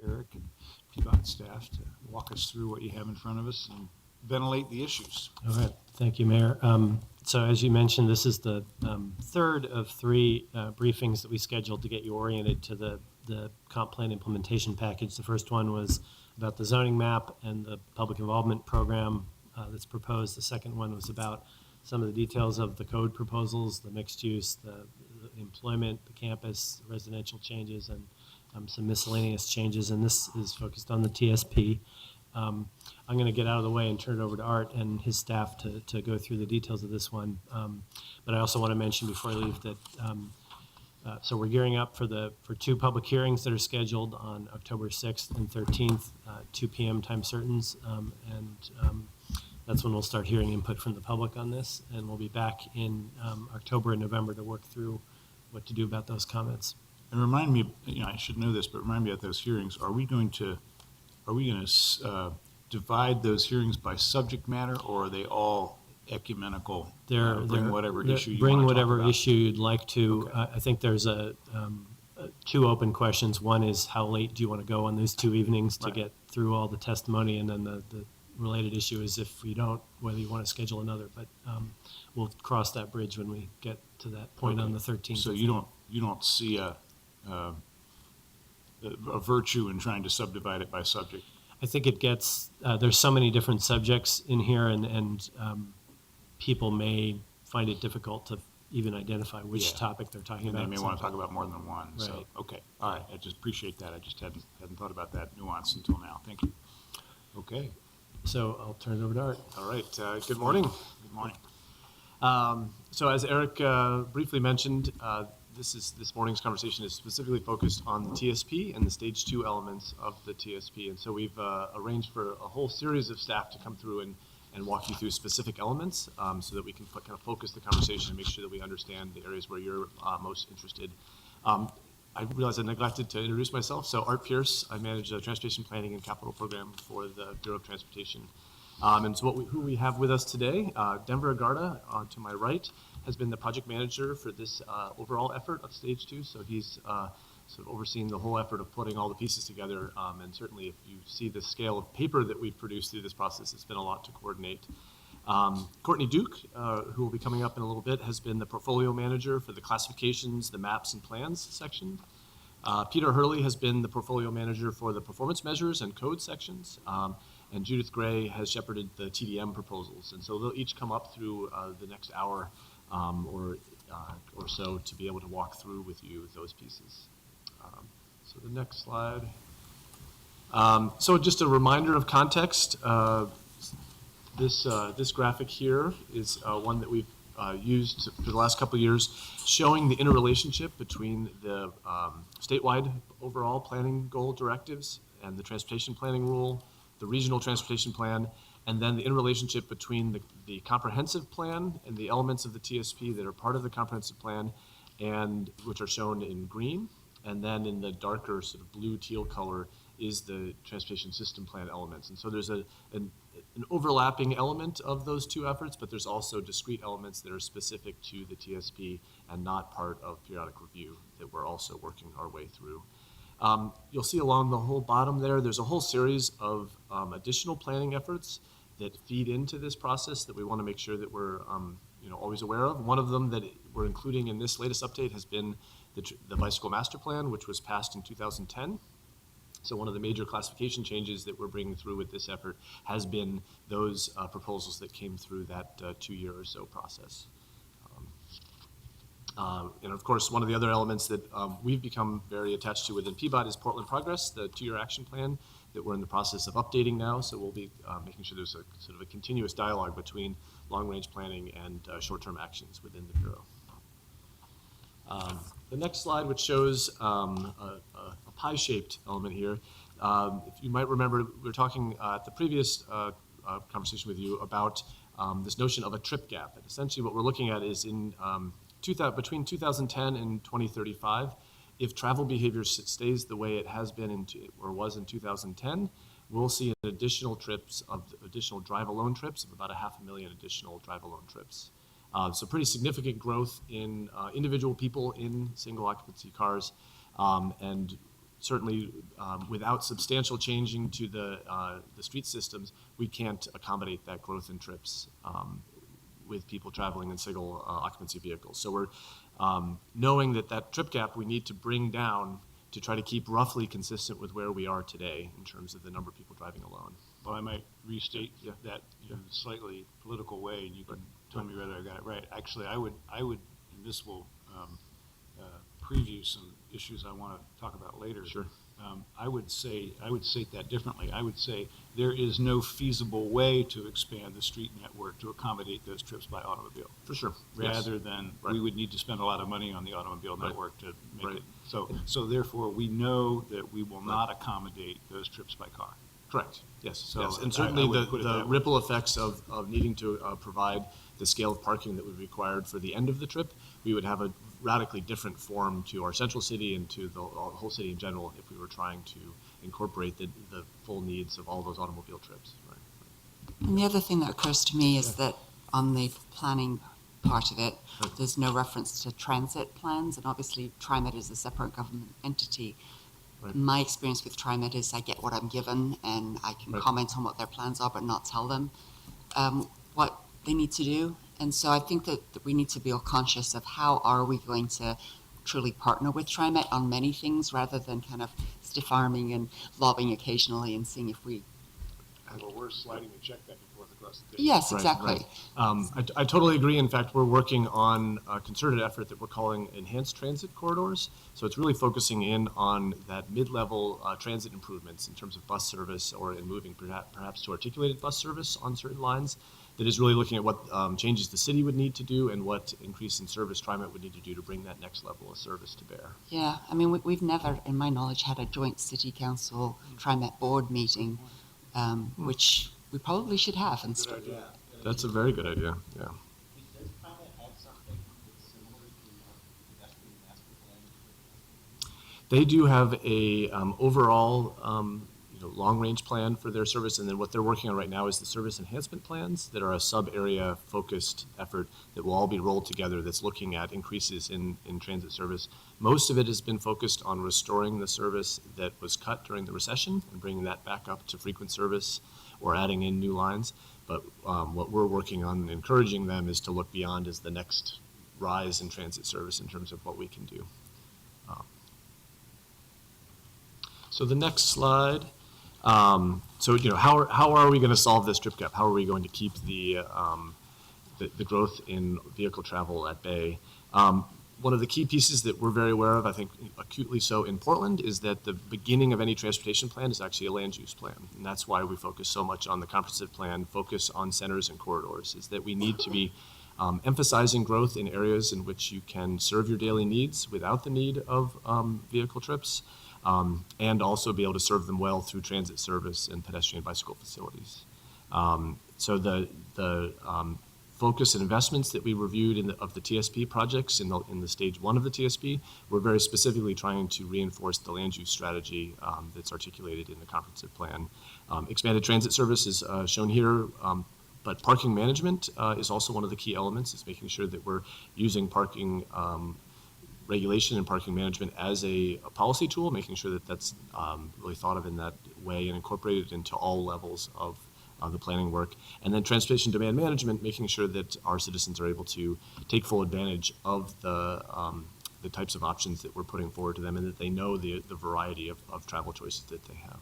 Eric and PBOT staff to walk us through what you have in front of us and ventilate the issues. All right, thank you, Mayor. So as you mentioned, this is the third of three briefings that we scheduled to get you oriented to the comp plan implementation package. The first one was about the zoning map and the public involvement program that's proposed. The second one was about some of the details of the code proposals, the mixed use, the employment, the campus, residential changes, and some miscellaneous changes. And this is focused on the TSP. I'm going to get out of the way and turn it over to Art and his staff to go through the details of this one. But I also want to mention before I leave that, so we're gearing up for two public hearings that are scheduled on October 6th and 13th, 2 p.m. time certains. That's when we'll start hearing input from the public on this. And we'll be back in October and November to work through what to do about those comments. And remind me, I should know this, but remind me at those hearings, are we going to divide those hearings by subject matter, or are they all ecumenical? Bring whatever issue you bring want to whatever talk about. issue you'd like to. Okay. I think there's two open questions. One is how late do you want to go on those 2 evenings to Right. get through all the testimony, and then the related issue is if you don't, whether you want to schedule another. But we'll cross that bridge when we get to that point on the 13th. So you don't see a virtue in trying to subdivide it by subject. I think it gets, there's so many different subjects in here, and people may find it difficult to even identify which Yeah. topic they're talking And about. they may want to talk about more than one. So, Right. okay, all right. I just appreciate that. I just hadn't thought about that nuance until now. Thank you. Okay, So I'll turn it over to Art. All right, good morning. good morning. So as Eric briefly mentioned, this morning's conversation is specifically focused on the TSP and the stage 2 elements of the TSP. And so we've arranged for a whole series of staff to come through and walk you through specific elements so that we can kind of focus the conversation and make sure that we understand the areas where you're most interested. I realized I neglected to introduce myself. So Art Pierce, I manage the Transportation Planning and Capital Program for the Bureau of Transportation. And so who we have with us today, Denver Agarda, to my right, has been the project manager for this overall effort of Stage 2. So he's sort of overseeing the whole effort of putting all the pieces together. And certainly if you see the scale of paper that we've produced through this process, it's been a lot to coordinate. Courtney Duke, who will be coming up in a little bit, has been the portfolio manager for the classifications, the maps and plans section. Peter Hurley has been the portfolio manager for the performance measures and code sections. And Judith Gray has shepherded the TDM proposals. And so they'll each come up through the next hour or so to be able to walk through with you those pieces. So the next slide. So just a reminder of context. This graphic here is one that we've used for the last couple of years, showing the interrelationship between the statewide overall planning goal directives and the transportation planning rule, the regional transportation plan, and then the interrelationship between the comprehensive plan and the elements of the TSP that are part of the comprehensive plan, and which are shown in green, and then in the darker sort of blue teal color is the transportation system plan elements. And so there's an overlapping element of those two efforts, but there's also discrete elements that are specific to the TSP and not part of periodic review that we're also working our way through. You'll see along the whole bottom there's a whole series of additional planning efforts that feed into this process that we want to make sure that we're always aware of. One of them that we're including in this latest update has been the Bicycle Master Plan, which was passed in 2010. So one of the major classification changes that we're bringing through with this effort has been those proposals that came through that 2-year or so process. And of course, one of the other elements that we've become very attached to within PBOT is Portland Progress, the 2-year action plan that we're in the process of updating now. So we'll be making sure there's a sort of a continuous dialogue between long-range planning and short-term actions within the Bureau. The next slide, which shows a pie-shaped element here. If you might remember, we were talking at the previous conversation with you about this notion of a trip gap. And essentially what we're looking at is in between 2010 and 2035, if travel behavior stays the way it has been or was in 2010, we'll see additional drive-alone trips of about 500,000 additional drive-alone trips. So pretty significant growth in individual people in single occupancy cars. And certainly without substantial changing to the street systems, we can't accommodate that growth in trips with people traveling in single occupancy vehicles. So we're knowing that trip gap we need to bring down to try to keep roughly consistent with where we are today in terms of the number of people driving alone. Well, I might restate Yeah. that in a slightly political way, and you can tell me whether I got it right. Actually, I would, and this will preview some issues I want to talk about later. Sure. I would state that differently. I would say there is no feasible way to expand the street network to accommodate those trips by automobile. For sure. Yes. Rather than, Right. we would need to spend a lot of money on the automobile Right. network to make Right. it. So therefore, we know that we will not accommodate those trips by car. Correct, yes. So Yes. I And certainly would put it the that way. ripple effects of needing to provide the scale of parking that would be required for the end of the trip, we would have a radically different form to our central city and to the whole city in general if we were trying to incorporate the full needs of all those automobile trips. Right. And the other thing that occurs to me is that on the planning part of it, Right. there's no reference to transit plans, and obviously TriMet is a separate government entity. Right. My experience with TriMet is I get what I'm given, and I can Right. comment on what their plans are, but not tell them what they need to do. And so I think that we need to be all conscious of how are we going to truly partner with TriMet on many things rather than kind of stiff-arming and lobbying occasionally and seeing if we. Or worse, sliding a check back and forth across the table. Yes, Right, exactly. right. I totally agree. In fact, we're working on a concerted effort that we're calling enhanced transit corridors. So it's really focusing in on that mid-level transit improvements in terms of bus service or in moving perhaps to articulated bus service on certain lines. That is really looking at what changes the city would need to do and what increase in service TriMet would need to do to bring that next level of service to bear. Yeah, I mean, we've never, in my knowledge, had a joint city council TriMet board meeting, which we probably should have. And That's a very good idea, yeah. Does TriMet have something that's similar to pedestrian master plan? They do have a overall long-range plan for their service, and then what they're working on right now is the service enhancement plans that are a sub-area focused effort that will all be rolled together that's looking at increases in transit service. Most of it has been focused on restoring the service that was cut during the recession and bringing that back up to frequent service or adding in new lines. But what we're working on and encouraging them is to look beyond as the next rise in transit service in terms of what we can do. So the next slide. How are we going to solve this trip gap? How are we going to keep the growth in vehicle travel at bay? One of the key pieces that we're very aware of, I think acutely so in Portland, is that the beginning of any transportation plan is actually a land use plan. And that's why we focus so much on the comprehensive plan, focus on centers and corridors, is that we need to be emphasizing growth in areas in which you can serve your daily needs without the need of vehicle trips. And also be able to serve them well through transit service and pedestrian bicycle facilities. So the focus and investments that we reviewed of the TSP projects in the stage 1 of the TSP, we're very specifically trying to reinforce the land use strategy that's articulated in the comprehensive plan. Expanded transit service is shown here, but parking management is also one of the key elements. It's making sure that we're using parking regulation and parking management as a policy tool, making sure that that's really thought of in that way and incorporated into all levels of the planning work. And then transportation demand management, making sure that our citizens are able to take full advantage of the types of options that we're putting forward to them and that they know the variety of travel choices that they have.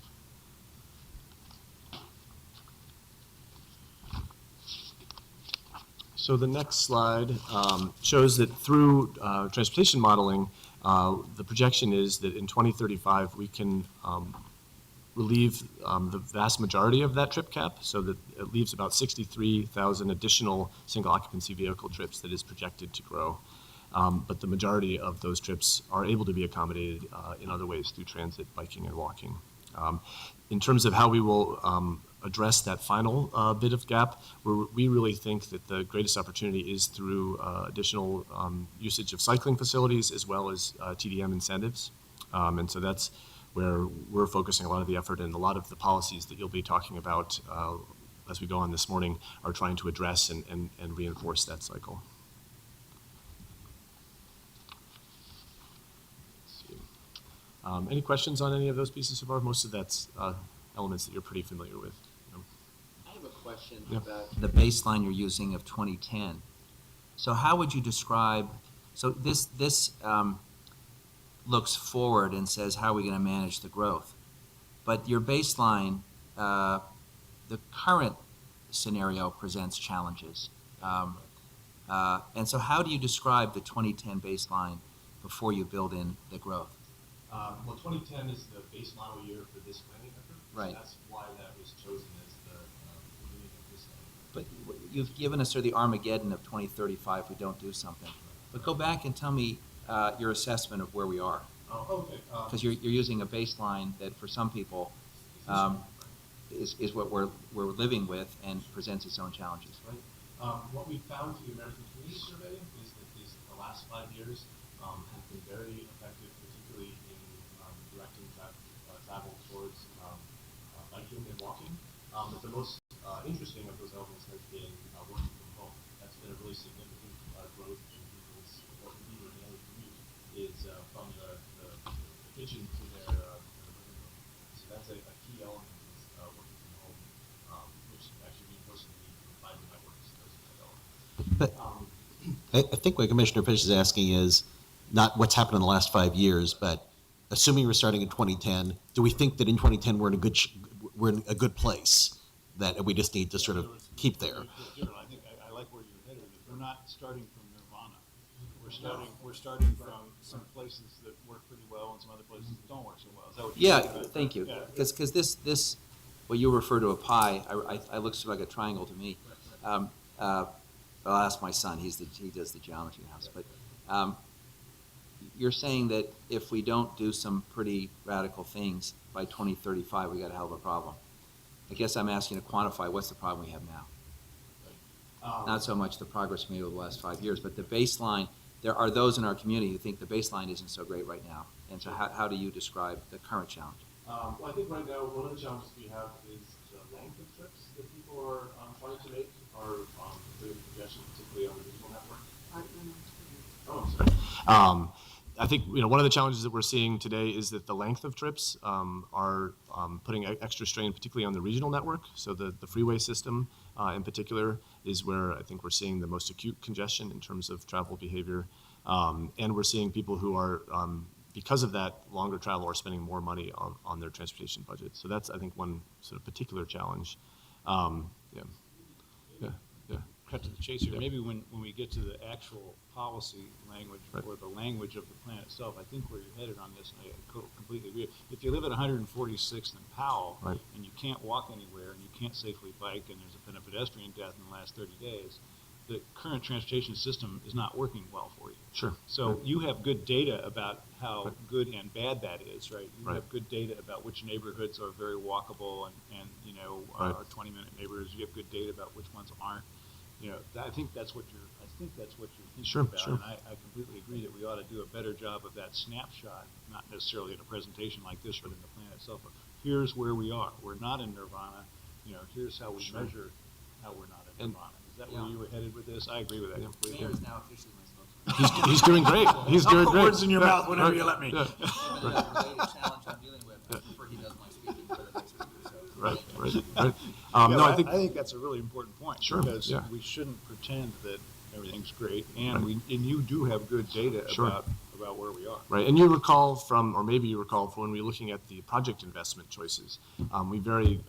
So the next slide shows that through transportation modeling, the projection is that in 2035 we can relieve the vast majority of that trip cap, so that it leaves about 63,000 additional single occupancy vehicle trips that is projected to grow. But the majority of those trips are able to be accommodated in other ways through transit, biking, and walking. In terms of how we will address that final bit of gap, we really think that the greatest opportunity is through additional usage of cycling facilities as well as TDM incentives. And so that's where we're focusing a lot of the effort, and a lot of the policies that you'll be talking about as we go on this morning are trying to address and reinforce that cycle. Any questions on any of those pieces so far? Most of that's elements that you're pretty familiar with. I have a question Yeah. about the baseline you're using of 2010. So how would you describe, so this looks forward and says, how are we going to manage the growth? But your baseline, the current scenario presents challenges. And so how do you describe the 2010 baseline before you build in the growth? Well, 2010 is the base model year for this planning effort. Right. So that's why that was chosen as the beginning of this. But you've given us sort of the Armageddon of 2035 if we don't do something. But go back and tell me your assessment of where we are. Oh, okay. Because you're using a baseline that for some people is what we're living with and presents its own challenges. Right. What we found through the American Community Survey is that the last 5 years have been very effective, particularly in directing travel towards biking and walking. But the most interesting of those elements has been working from home. That's been a really significant growth in people's, what we do in daily commute is from the kitchen to their living room. So that's a key element is working from home, which actually reinforces the need for fiber networks as a element. But I think what Commissioner Fish is asking is not what's happened in the last 5 years, but assuming we're starting in 2010, do we think that in 2010 we're in a good place that we just need to sort of keep there? I think I like where you're headed. We're not starting from nirvana. We're starting from some places that work pretty well and some other places that don't work so well. Is that what you're saying? Thank you. Yeah. Because this, what you refer to a pie, I looks like a triangle to me. I'll ask my son. He does the geometry in the house. But you're saying that if we don't do some pretty radical things by 2035, we got a hell of a problem. I guess I'm asking to quantify what's the problem we have now. Not so much the progress made over the last 5 years, but the baseline. There are those in our community who think the baseline isn't so great right now. And so how do you describe the current challenge? Well, I think right now one of the challenges we have is the length of trips that people are trying to make are creating congestion, particularly on the regional network. Oh, I'm sorry. I think one of the challenges that we're seeing today is that the length of trips are putting extra strain, particularly on the regional network. So the freeway system in particular is where I think we're seeing the most acute congestion in terms of travel behavior. And we're seeing people who are, because of that longer travel, are spending more money on their transportation budget. So that's, I think, one sort of particular challenge. Cut to the chase here. Maybe when we get to the actual policy language or the language of the plan itself, I think where you're headed on this, and I completely agree. If you live at 146th and Powell, Right. and you can't walk anywhere, and you can't safely bike, and there's been a pedestrian death in the last 30 days, the current transportation system is not working well for you. Sure. So you have good data about how Right. good and bad that is, right? You Right. have good data about which neighborhoods are very walkable and Right. are 20-minute neighborhoods. You have good data about which ones aren't. I think that's what you're thinking Sure, about. sure. And I completely agree that we ought to do a better job of that snapshot, not necessarily in a presentation like this, but in the plan itself. But here's where we are. We're not in nirvana. Here's how we Sure. measure how we're not in And- nirvana. Is that where you were headed with this? I agree with that Yeah. completely. Mayor is now officially my spokesman. He's doing great. He's doing great. words in your Yeah, mouth whenever right. you let me. Yeah. Given the related challenge I'm dealing with, I prefer he does my speaking for the next week or so. Right. Yeah, No, I think that's a really important point. Sure, Because yeah. we shouldn't pretend that everything's great, and you do have good data Sure. about where we are. right. And you recall from, or maybe you recall from when we were looking at the project investment choices, we very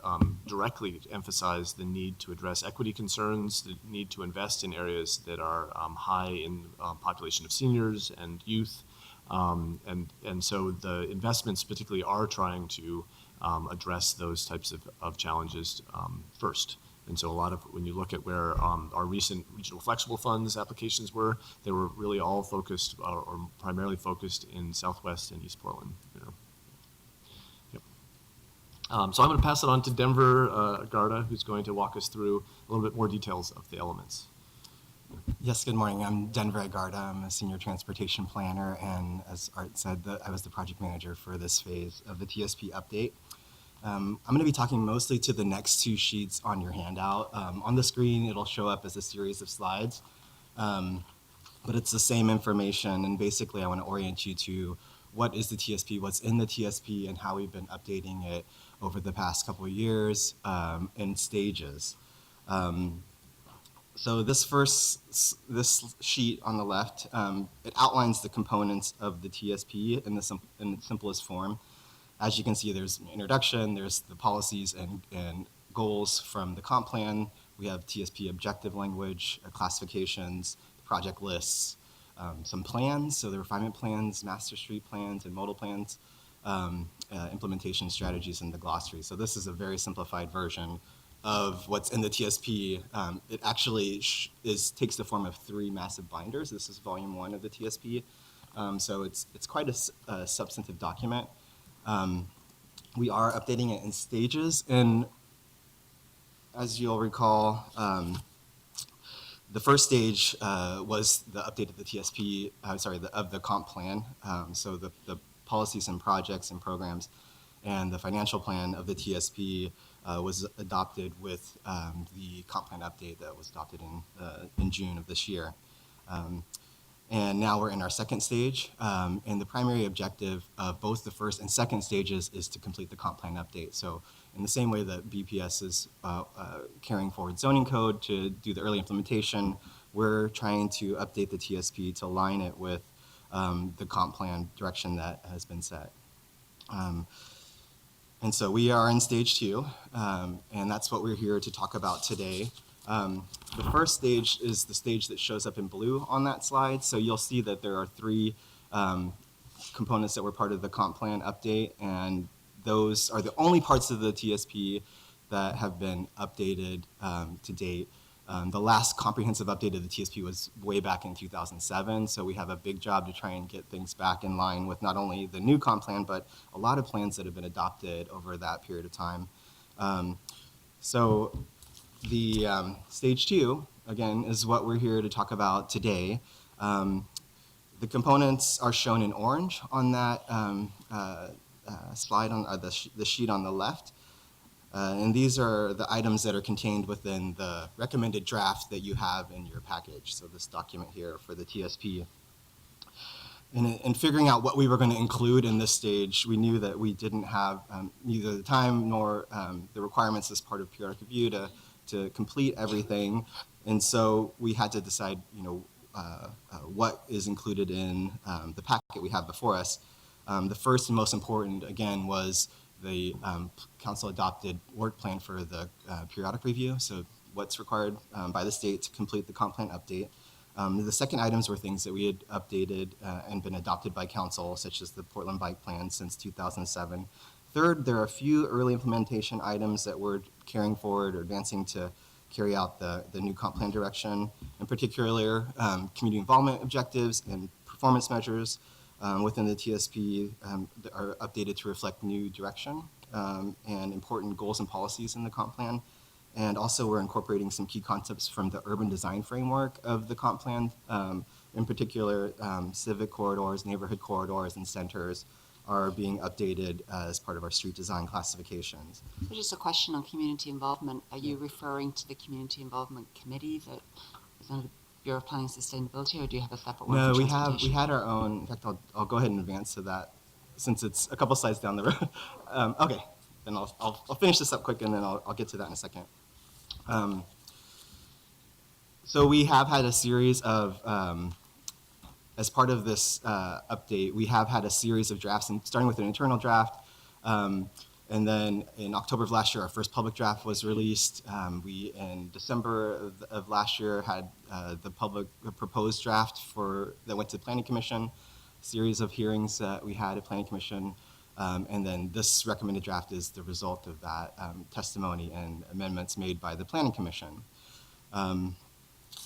directly emphasized the need to address equity concerns, the need to invest in areas that are high in population of seniors and youth. And so the investments particularly are trying to address those types of challenges first. And so a lot of, when you look at where our recent regional flexible funds applications were, they were really all focused or primarily focused in Southwest and East Portland. Yep. So I'm going to pass it on to Denver Garda, who's going to walk us through a little bit more details of the elements. Yes, good morning. I'm Denver Agarda. I'm a senior transportation planner, and as Art said, I was the project manager for this phase of the TSP update. I'm going to be talking mostly to the next two sheets on your handout. On the screen, it'll show up as a series of slides, but it's the same information, and basically I want to orient you to what is the TSP, what's in the TSP, and how we've been updating it over the past couple of years in stages. So this sheet on the left, it outlines the components of the TSP in the simplest form. As you can see, there's an introduction, there's the policies and goals from the comp plan. We have TSP objective language, classifications, project lists, some plans, so the refinement plans, master street plans, and modal plans, implementation strategies, and the glossary. So this is a very simplified version of what's in the TSP. It actually takes the form of 3 massive binders. This is volume 1 of the TSP. So it's quite a substantive document. We are updating it in stages, and as you'll recall, the first stage was the update of the TSP, of the comp plan. So the policies and projects and programs, and the financial plan of the TSP was adopted with the comp plan update that was adopted in June of this year. And now we're in our second stage, and the primary objective of both the first and second stages is to complete the comp plan update. So in the same way that BPS is carrying forward zoning code to do the early implementation, we're trying to update the TSP to align it with the comp plan direction that has been set. And so we are in stage 2, and that's what we're here to talk about today. The first stage is the stage that shows up in blue on that slide. So you'll see that there are 3 components that were part of the comp plan update, and those are the only parts of the TSP that have been updated to date. The last comprehensive update of the TSP was way back in 2007, so we have a big job to try and get things back in line with not only the new comp plan, but a lot of plans that have been adopted over that period of time. So the stage 2, again, is what we're here to talk about today. The components are shown in orange on that slide, on the sheet on the left. And these are the items that are contained within the recommended draft that you have in your package. So this document here for the TSP. In figuring out what we were going to include in this stage, we knew that we didn't have neither the time nor the requirements as part of periodic review to complete everything. And so we had to decide, what is included in the packet we have before us. The first and most important, again, was the council adopted work plan for the periodic review, so what's required by the state to complete the comp plan update. The second items were things that we had updated and been adopted by council, such as the Portland Bike Plan since 2007. Third, there are a few early implementation items that we're carrying forward or advancing to carry out the new comp plan direction, in particular community involvement objectives and performance measures within the TSP that are updated to reflect new direction and important goals and policies in the comp plan. And also we're incorporating some key concepts from the urban design framework of the comp plan, in particular civic corridors, neighborhood corridors, and centers are being updated as part of our street design classifications. So just a question on community involvement. Are you referring to the Community Involvement Committee that is under the Bureau of Planning and Sustainability, or do you have a separate one? No, for we transportation? had our own. In fact, I'll go ahead and advance to that since it's a couple slides down the road. Okay, then I'll finish this up quick and then I'll get to that in a second. So we have had a series of, as part of this update, we have had a series of drafts, and starting with an internal draft. And then in October of last year, our first public draft was released. We, in December of last year, had the public proposed draft that went to the Planning Commission, series of hearings that we had at Planning Commission. And then this recommended draft is the result of that testimony and amendments made by the Planning Commission.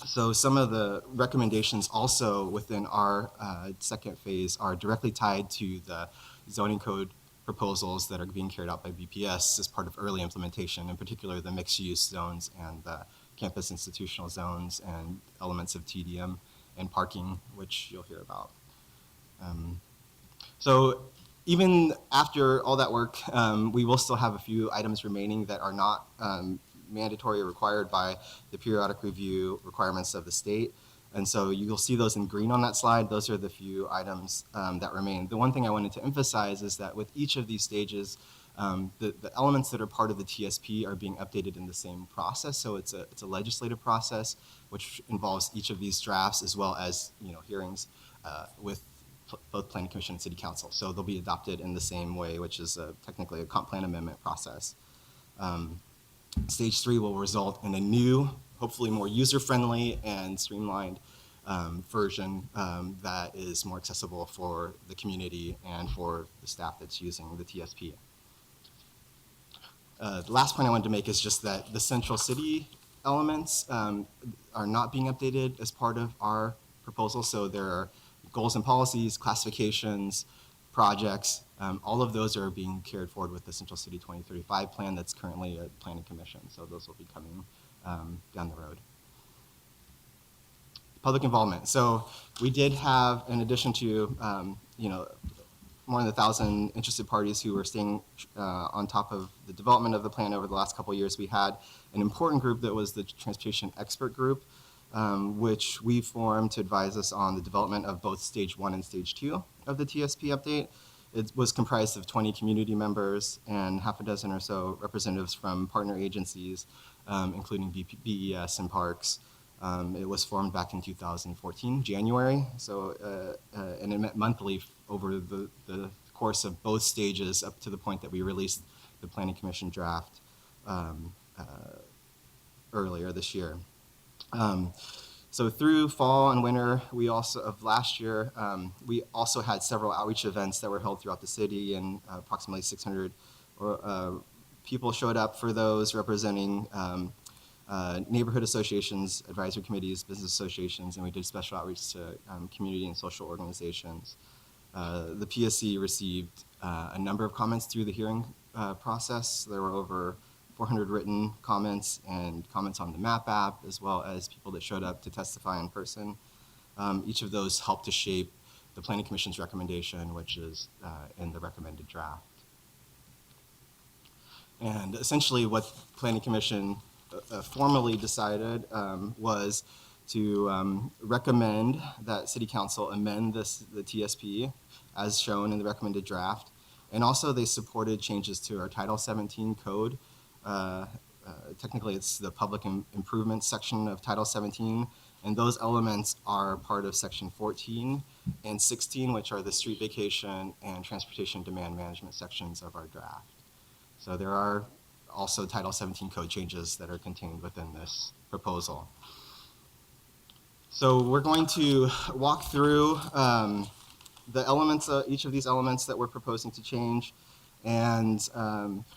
So some of the recommendations also within our second phase are directly tied to the zoning code proposals that are being carried out by BPS as part of early implementation, in particular the mixed-use zones and the campus institutional zones and elements of TDM and parking, which you'll hear about. So even after all that work, we will still have a few items remaining that are not mandatory or required by the periodic review requirements of the state. And so you'll see those in green on that slide. Those are the few items that remain. The one thing I wanted to emphasize is that with each of these stages, the elements that are part of the TSP are being updated in the same process. So it's a legislative process, which involves each of these drafts as well as hearings with both Planning Commission and City Council. So they'll be adopted in the same way, which is technically a comp plan amendment process. Stage 3 will result in a new, hopefully more user-friendly and streamlined version that is more accessible for the community and for the staff that's using the TSP. The last point I wanted to make is just that the central city elements are not being updated as part of our proposal. So there are goals and policies, classifications, projects, all of those are being carried forward with the Central City 2035 plan that's currently at Planning Commission. So those will be coming down the road. Public involvement. So we did have, in addition to more than 1,000 interested parties who were staying on top of the development of the plan over the last couple of years, we had an important group that was the Transportation Expert Group, which we formed to advise us on the development of both Stage 1 and Stage 2 of the TSP update. It was comprised of 20 community members and half a dozen or so representatives from partner agencies, including BES and Parks. It was formed back in 2014, January, and it met monthly over the course of both stages up to the point that we released the Planning Commission draft earlier this year. So through fall and winter of last year, we also had several outreach events that were held throughout the city, and approximately 600 people showed up for those, representing neighborhood associations, advisory committees, business associations, and we did special outreach to community and social organizations. The PSC received a number of comments through the hearing process. There were over 400 written comments and comments on the MAP app, as well as people that showed up to testify in person. Each of those helped to shape the Planning Commission's recommendation, which is in the recommended draft. And essentially what Planning Commission formally decided was to recommend that City Council amend the TSP as shown in the recommended draft. And also they supported changes to our Title 17 code. Technically it's the public improvement section of Title 17, and those elements are part of Section 14 and 16, which are the street vacation and transportation demand management sections of our draft. So there are also Title 17 code changes that are contained within this proposal. So we're going to walk through the elements, each of these elements that we're proposing to change. And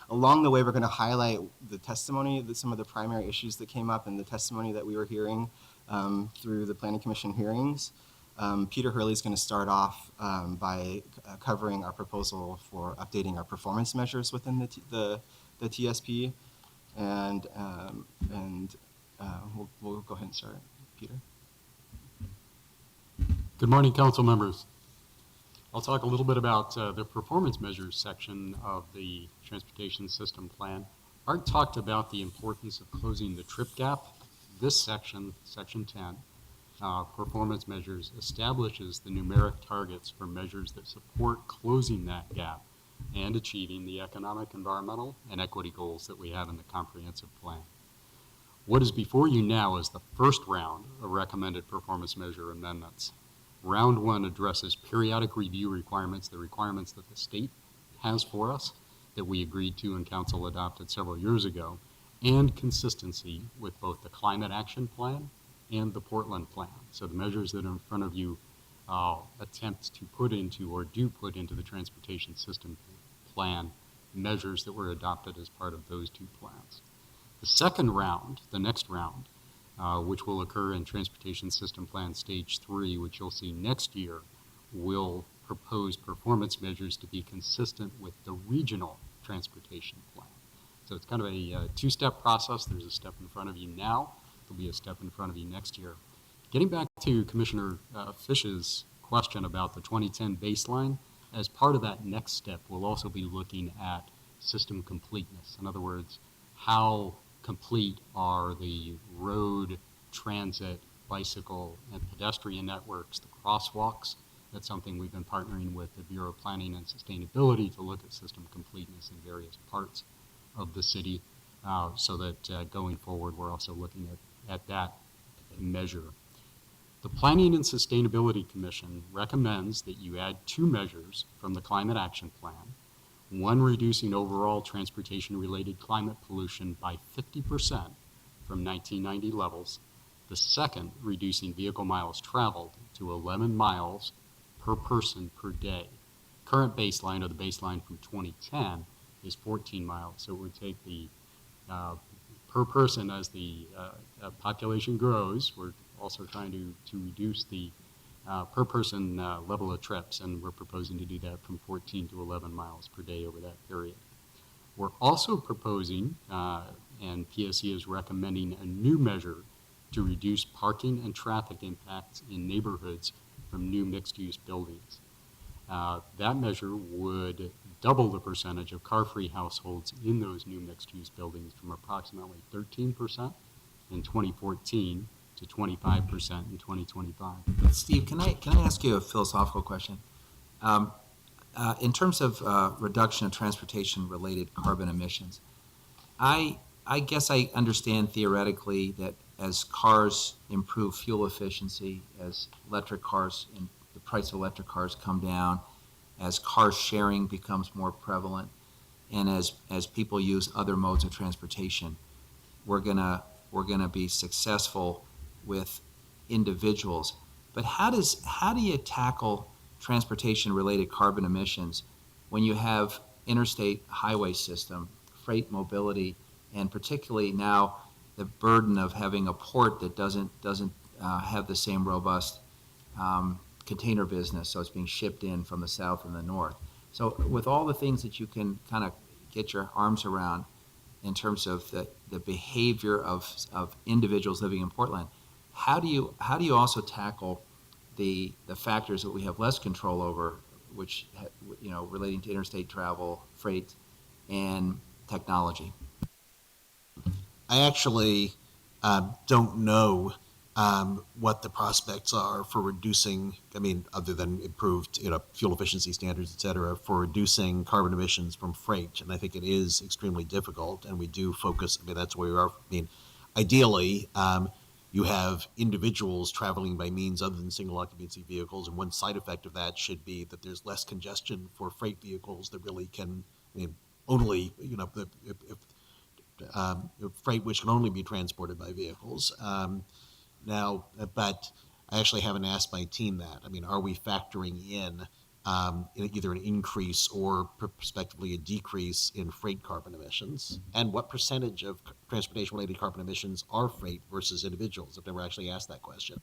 along the way, we're going to highlight the testimony, some of the primary issues that came up in the testimony that we were hearing through the Planning Commission hearings. Peter Hurley is going to start off by covering our proposal for updating our performance measures within the TSP. And we'll go ahead and start. Peter? Good morning, council members. I'll talk a little bit about the performance measures section of the transportation system plan. Art talked about the importance of closing the trip gap. This section, section 10, performance measures, establishes the numeric targets for measures that support closing that gap and achieving the economic, environmental, and equity goals that we have in the comprehensive plan. What is before you now is the first round of recommended performance measure amendments. Round 1 addresses periodic review requirements, the requirements that the state has for us that we agreed to and council adopted several years ago, and consistency with both the Climate Action Plan and the Portland Plan. So the measures that are in front of you attempt to put into or do put into the transportation system plan measures that were adopted as part of those two plans. The second round, the next round, which will occur in Transportation System Plan Stage 3, which you'll see next year, will propose performance measures to be consistent with the regional transportation plan. So it's kind of a two-step process. There's a step in front of you now. There'll be a step in front of you next year. Getting back to Commissioner Fish's question about the 2010 baseline, as part of that next step, we'll also be looking at system completeness. In other words, how complete are the road, transit, bicycle and pedestrian networks, the crosswalks. That's something we've been partnering with the Bureau of Planning and Sustainability to look at system completeness in various parts of the city, so that going forward, we're also looking at that measure. The Planning and Sustainability Commission recommends that you add 2 measures from the Climate Action Plan. One, reducing overall transportation-related climate pollution by 50% from 1990 levels. The second, reducing vehicle miles traveled to 11 miles per person per day. Current baseline, or the baseline from 2010, is 14 miles. So it would take the per person as the population grows. We're also trying to reduce the per person level of trips, and we're proposing to do that from 14 to 11 miles per day over that period. We're also proposing, and PSC is recommending, a new measure to reduce parking and traffic impacts in neighborhoods from new mixed-use buildings. That measure would double the percentage of car-free households in those new mixed-use buildings from approximately 13% in 2014 to 25% in 2025. Steve, can I ask you a philosophical question? In terms of reduction of transportation-related carbon emissions, I guess I understand theoretically that as cars improve fuel efficiency, as electric cars and the price of electric cars come down, as car sharing becomes more prevalent, and as people use other modes of transportation, we're gonna be successful with individuals. But how do you tackle transportation-related carbon emissions when you have interstate highway system, freight mobility, and particularly now the burden of having a port that doesn't have the same robust container business, so it's being shipped in from the south and the north. So with all the things that you can kind of get your arms around in terms of the behavior of individuals living in Portland, how do you also tackle the factors that we have less control over, which relating to interstate travel, freight, and technology? I actually don't know what the prospects are for reducing, other than improved fuel efficiency standards, et cetera, for reducing carbon emissions from freight. And I think it is extremely difficult, and we do focus, that's where we are. Ideally, you have individuals traveling by means other than single occupancy vehicles, and one side effect of that should be that there's less congestion for freight vehicles that really can, only, freight which can only be transported by vehicles. But I actually haven't asked my team that. Are we factoring in either an increase or prospectively a decrease in freight carbon emissions? And what percentage of transportation-related carbon emissions are freight versus individuals? I've never actually asked that question.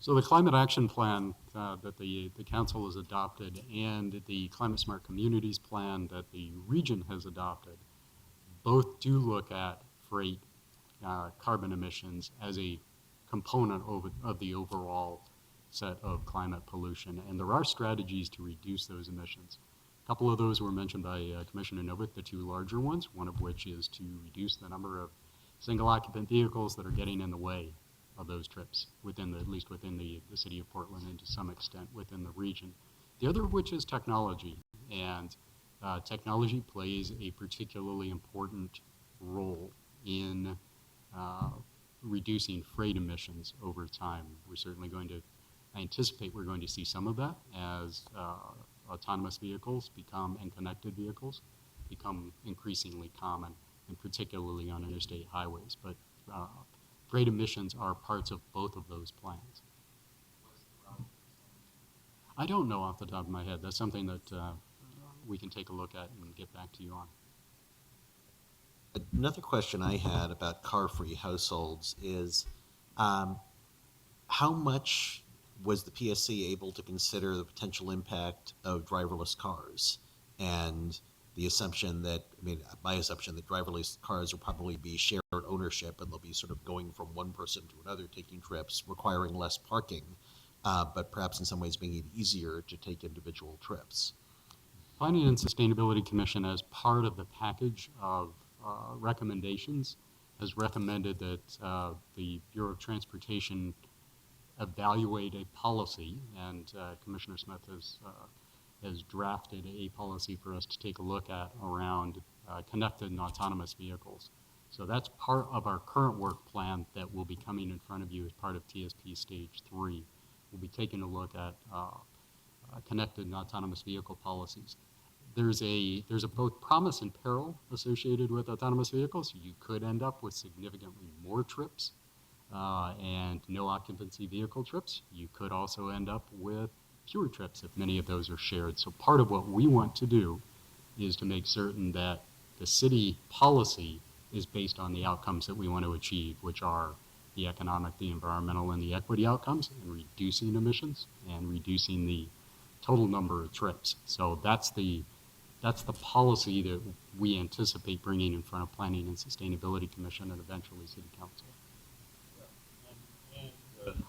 So the Climate Action Plan that the council has adopted and the Climate Smart Communities Plan that the region has adopted both do look at freight carbon emissions as a component of the overall set of climate pollution. And there are strategies to reduce those emissions. A couple of those were mentioned by Commissioner Novick, the 2 larger ones, one of which is to reduce the number of single occupant vehicles that are getting in the way of those trips, at least within the city of Portland and to some extent within the region. The other of which is technology. And technology plays a particularly important role in reducing freight emissions over time. I anticipate we're going to see some of that as autonomous vehicles and connected vehicles become increasingly common, and particularly on interstate highways. But freight emissions are parts of both of those plans. I don't know off the top of my head. That's something that we can take a look at and get back to you on. Another question I had about car-free households is how much was the PSC able to consider the potential impact of driverless cars and the assumption that, my assumption that driverless cars will probably be shared ownership and they'll be sort of going from one person to another, taking trips, requiring less parking, but perhaps in some ways making it easier to take individual trips. Planning and Sustainability Commission, as part of the package of recommendations, has recommended that the Bureau of Transportation evaluate a policy, and Commissioner Smith has drafted a policy for us to take a look at around connected and autonomous vehicles. So that's part of our current work plan that will be coming in front of you as part of TSP Stage 3. We'll be taking a look at connected and autonomous vehicle policies. There's a both promise and peril associated with autonomous vehicles. You could end up with significantly more trips and no occupancy vehicle trips. You could also end up with fewer trips if many of those are shared. So part of what we want to do is to make certain that the city policy is based on the outcomes that we want to achieve, which are the economic, the environmental, and the equity outcomes, and reducing emissions and reducing the total number of trips. So that's the policy that we anticipate bringing in front of Planning and Sustainability Commission and eventually City Council. And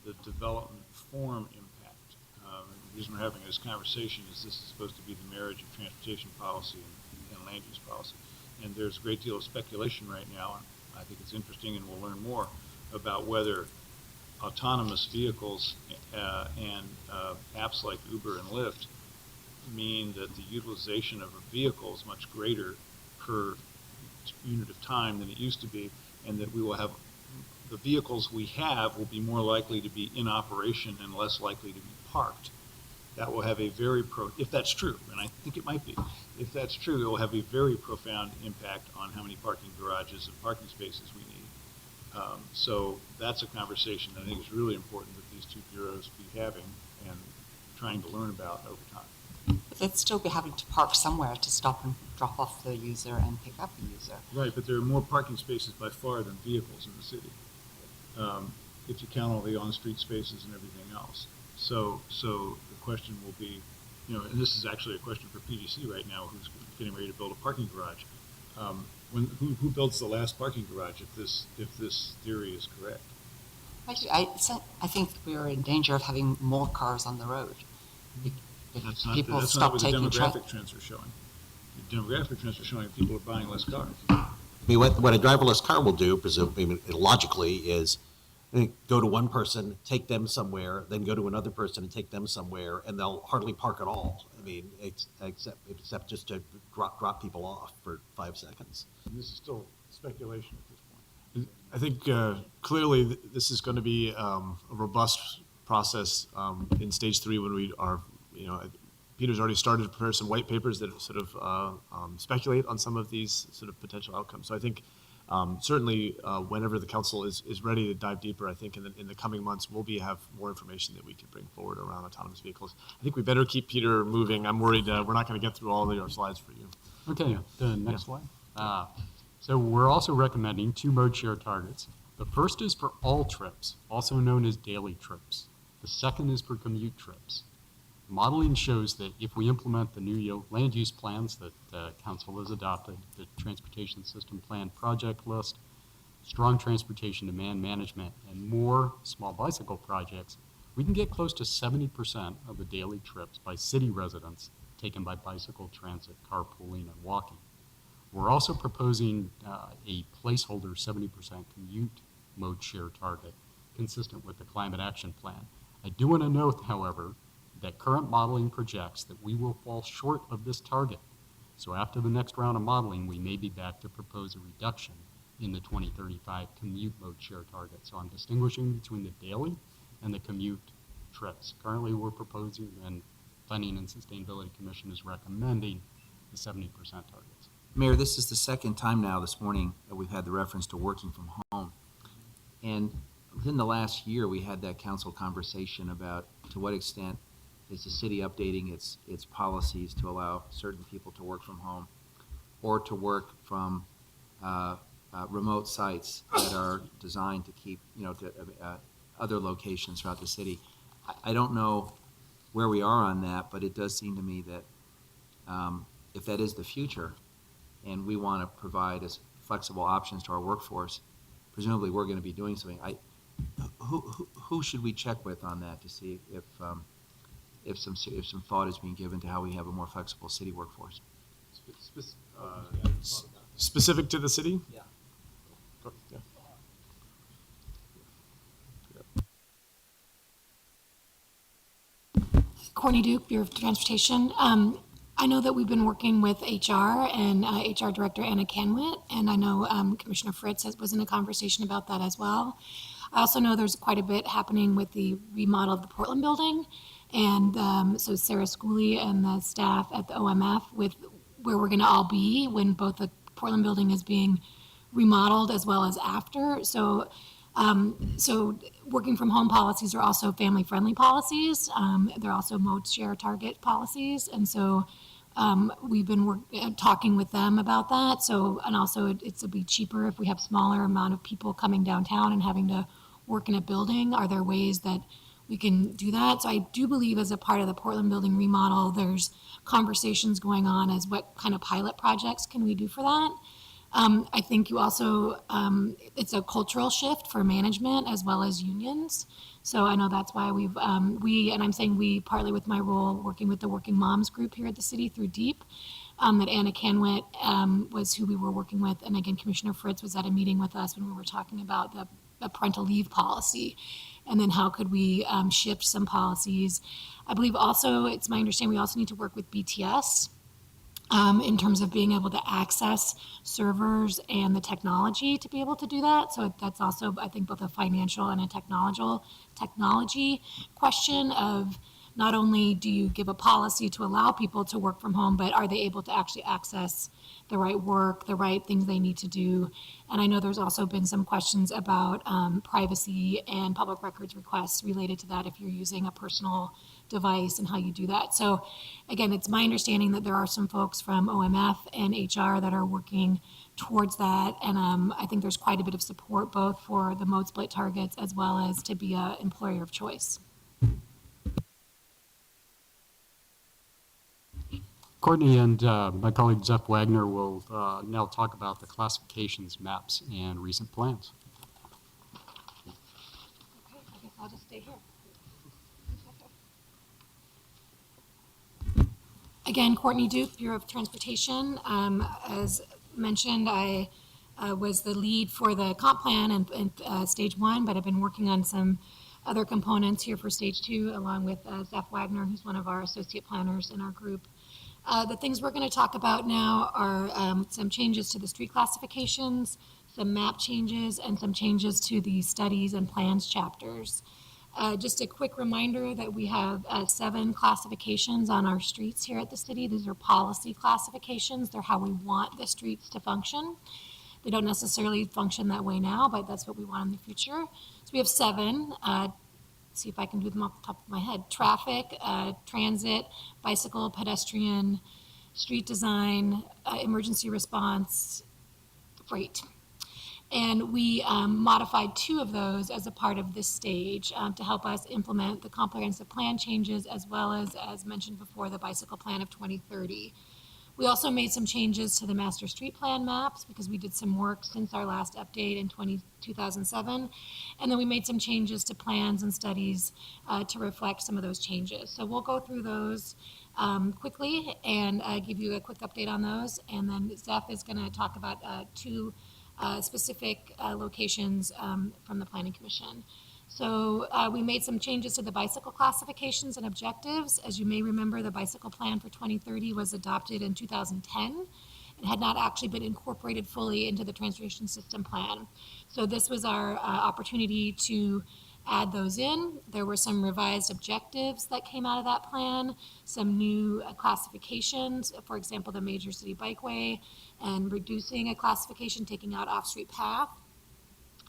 the development form impact. The reason we're having this conversation is this is supposed to be the marriage of transportation policy and land use policy. And there's a great deal of speculation right now, and I think it's interesting, and we'll learn more about whether autonomous vehicles and apps like Uber and Lyft mean that the utilization of a vehicle is much greater per unit of time than it used to be, and that we will have the vehicles we have will be more likely to be in operation and less likely to be parked. That will have a very if that's true, and I think it might be, if that's true, it will have a very profound impact on how many parking garages and parking spaces we need. So that's a conversation that I think is really important that these two bureaus be having and trying to learn about over time. But they'd still be having to park somewhere to stop and drop off the user and pick up the user. Right, but there are more parking spaces by far than vehicles in the city, if you count all the on-street spaces and everything else. So the question will be, and this is actually a question for PDC right now, who's getting ready to build a parking garage. Who builds the last parking garage if this theory is correct? I think we're in danger of having more cars on the road. If That's not people what stop the taking demographic trends are showing. The demographic trends are showing people are buying less cars. I mean, what a driverless car will do, presumably, logically, is go to one person, take them somewhere, then go to another person and take them somewhere, and they'll hardly park at all. I mean, except just to drop people off for 5 seconds. And this is still speculation at this point. I think clearly this is going to be a robust process in Stage 3 when we are, Peter's already started to prepare some white papers that sort of speculate on some of these sort of potential outcomes. So I think certainly whenever the council is ready to dive deeper, I think in the coming months we'll have more information that we can bring forward around autonomous vehicles. I think we better keep Peter moving. I'm worried we're not going to get through all of your slides for you. Okay, the next slide. So we're also recommending 2 mode share targets. The first is for all trips, also known as daily trips. The second is for commute trips. Modeling shows that if we implement the new land use plans that Council has adopted, the Transportation System Plan project list, strong transportation demand management, and more small bicycle projects, we can get close to 70% of the daily trips by city residents taken by bicycle, transit, carpooling, and walking. We're also proposing a placeholder 70% commute mode share target consistent with the Climate Action Plan. I do want to note, however, that current modeling projects that we will fall short of this target. So after the next round of modeling, we may be back to propose a reduction in the 2035 commute mode share target. So I'm distinguishing between the daily and the commute trips. Currently, we're proposing, and Planning and Sustainability Commission is recommending, the 70% targets. Mayor, this is the second time now this morning that we've had the reference to working from home. And within the last year, we had that council conversation about to what extent is the city updating its policies to allow certain people to work from home or to work from remote sites that are designed to keep, to other locations throughout the city. I don't know where we are on that, but it does seem to me that if that is the future and we want to provide as flexible options to our workforce, presumably we're going to be doing something. Who should we check with on that to see if some thought is being given to how we have a more flexible city workforce? Specific to the city? Yeah. Yeah. Courtney Duke, Bureau of Transportation. I know that we've been working with HR and HR Director Anna Canwit, and I know Commissioner Fritz was in a conversation about that as well. I also know there's quite a bit happening with the remodel of the Portland building, and so Sarah Schooley and the staff at the OMF with where we're going to all be when both the Portland building is being remodeled as well as after. So working from home policies are also family-friendly policies. They're also mode share target policies. And so we've been talking with them about that. So, and also it'll be cheaper if we have smaller amount of people coming downtown and having to work in a building. Are there ways that we can do that? So I do believe as a part of the Portland building remodel, there's conversations going on as what kind of pilot projects can we do for that. I think you also, it's a cultural shift for management as well as unions. So I know that's why and I'm saying we, partly with my role working with the Working Moms group here at the city through DEEP, that Anna Canwit was who we were working with. And again, Commissioner Fritz was at a meeting with us when we were talking about the parental leave policy. And then how could we shift some policies? I believe also, it's my understanding, we also need to work with BTS. In terms of being able to access servers and the technology to be able to do that. So that's also, I think, both a financial and a technology question of not only do you give a policy to allow people to work from home, but are they able to actually access the right work, the right things they need to do? And I know there's also been some questions about privacy and public records requests related to that if you're using a personal device and how you do that. So again, it's my understanding that there are some folks from OMF and HR that are working towards that. And I think there's quite a bit of support both for the mode split targets as well as to be an employer of choice. Courtney and my colleague Jeff Wagner will now talk about the classifications, maps, and recent plans. Okay, I guess I'll just stay here. Again, Courtney Duke, Bureau of Transportation. As mentioned, I was the lead for the comp plan and stage 1, but I've been working on some other components here for stage 2, along with Zeph Wagner, who's one of our associate planners in our group. The things we're going to talk about now are some changes to the street classifications, some map changes, and some changes to the studies and plans chapters. Just a quick reminder that we have 7 classifications on our streets here at the city. These are policy classifications. They're how we want the streets to function. They don't necessarily function that way now, but that's what we want in the future. So we have 7. See if I can do them off the top of my head. Traffic, transit, bicycle, pedestrian, street design, emergency response, freight. And we modified 2 of those as a part of this stage to help us implement the comprehensive plan changes as well as mentioned before, the bicycle plan of 2030. We also made some changes to the master street plan maps because we did some work since our last update in 2007. And then we made some changes to plans and studies to reflect some of those changes. So we'll go through those quickly and give you a quick update on those. And then Zeph is going to talk about 2 specific locations from the Planning Commission. So we made some changes to the bicycle classifications and objectives. As you may remember, the bicycle plan for 2030 was adopted in 2010 and had not actually been incorporated fully into the transportation system plan. So this was our opportunity to add those in. There were some revised objectives that came out of that plan, some new classifications, for example, the major city bikeway, and reducing a classification, taking out off-street path.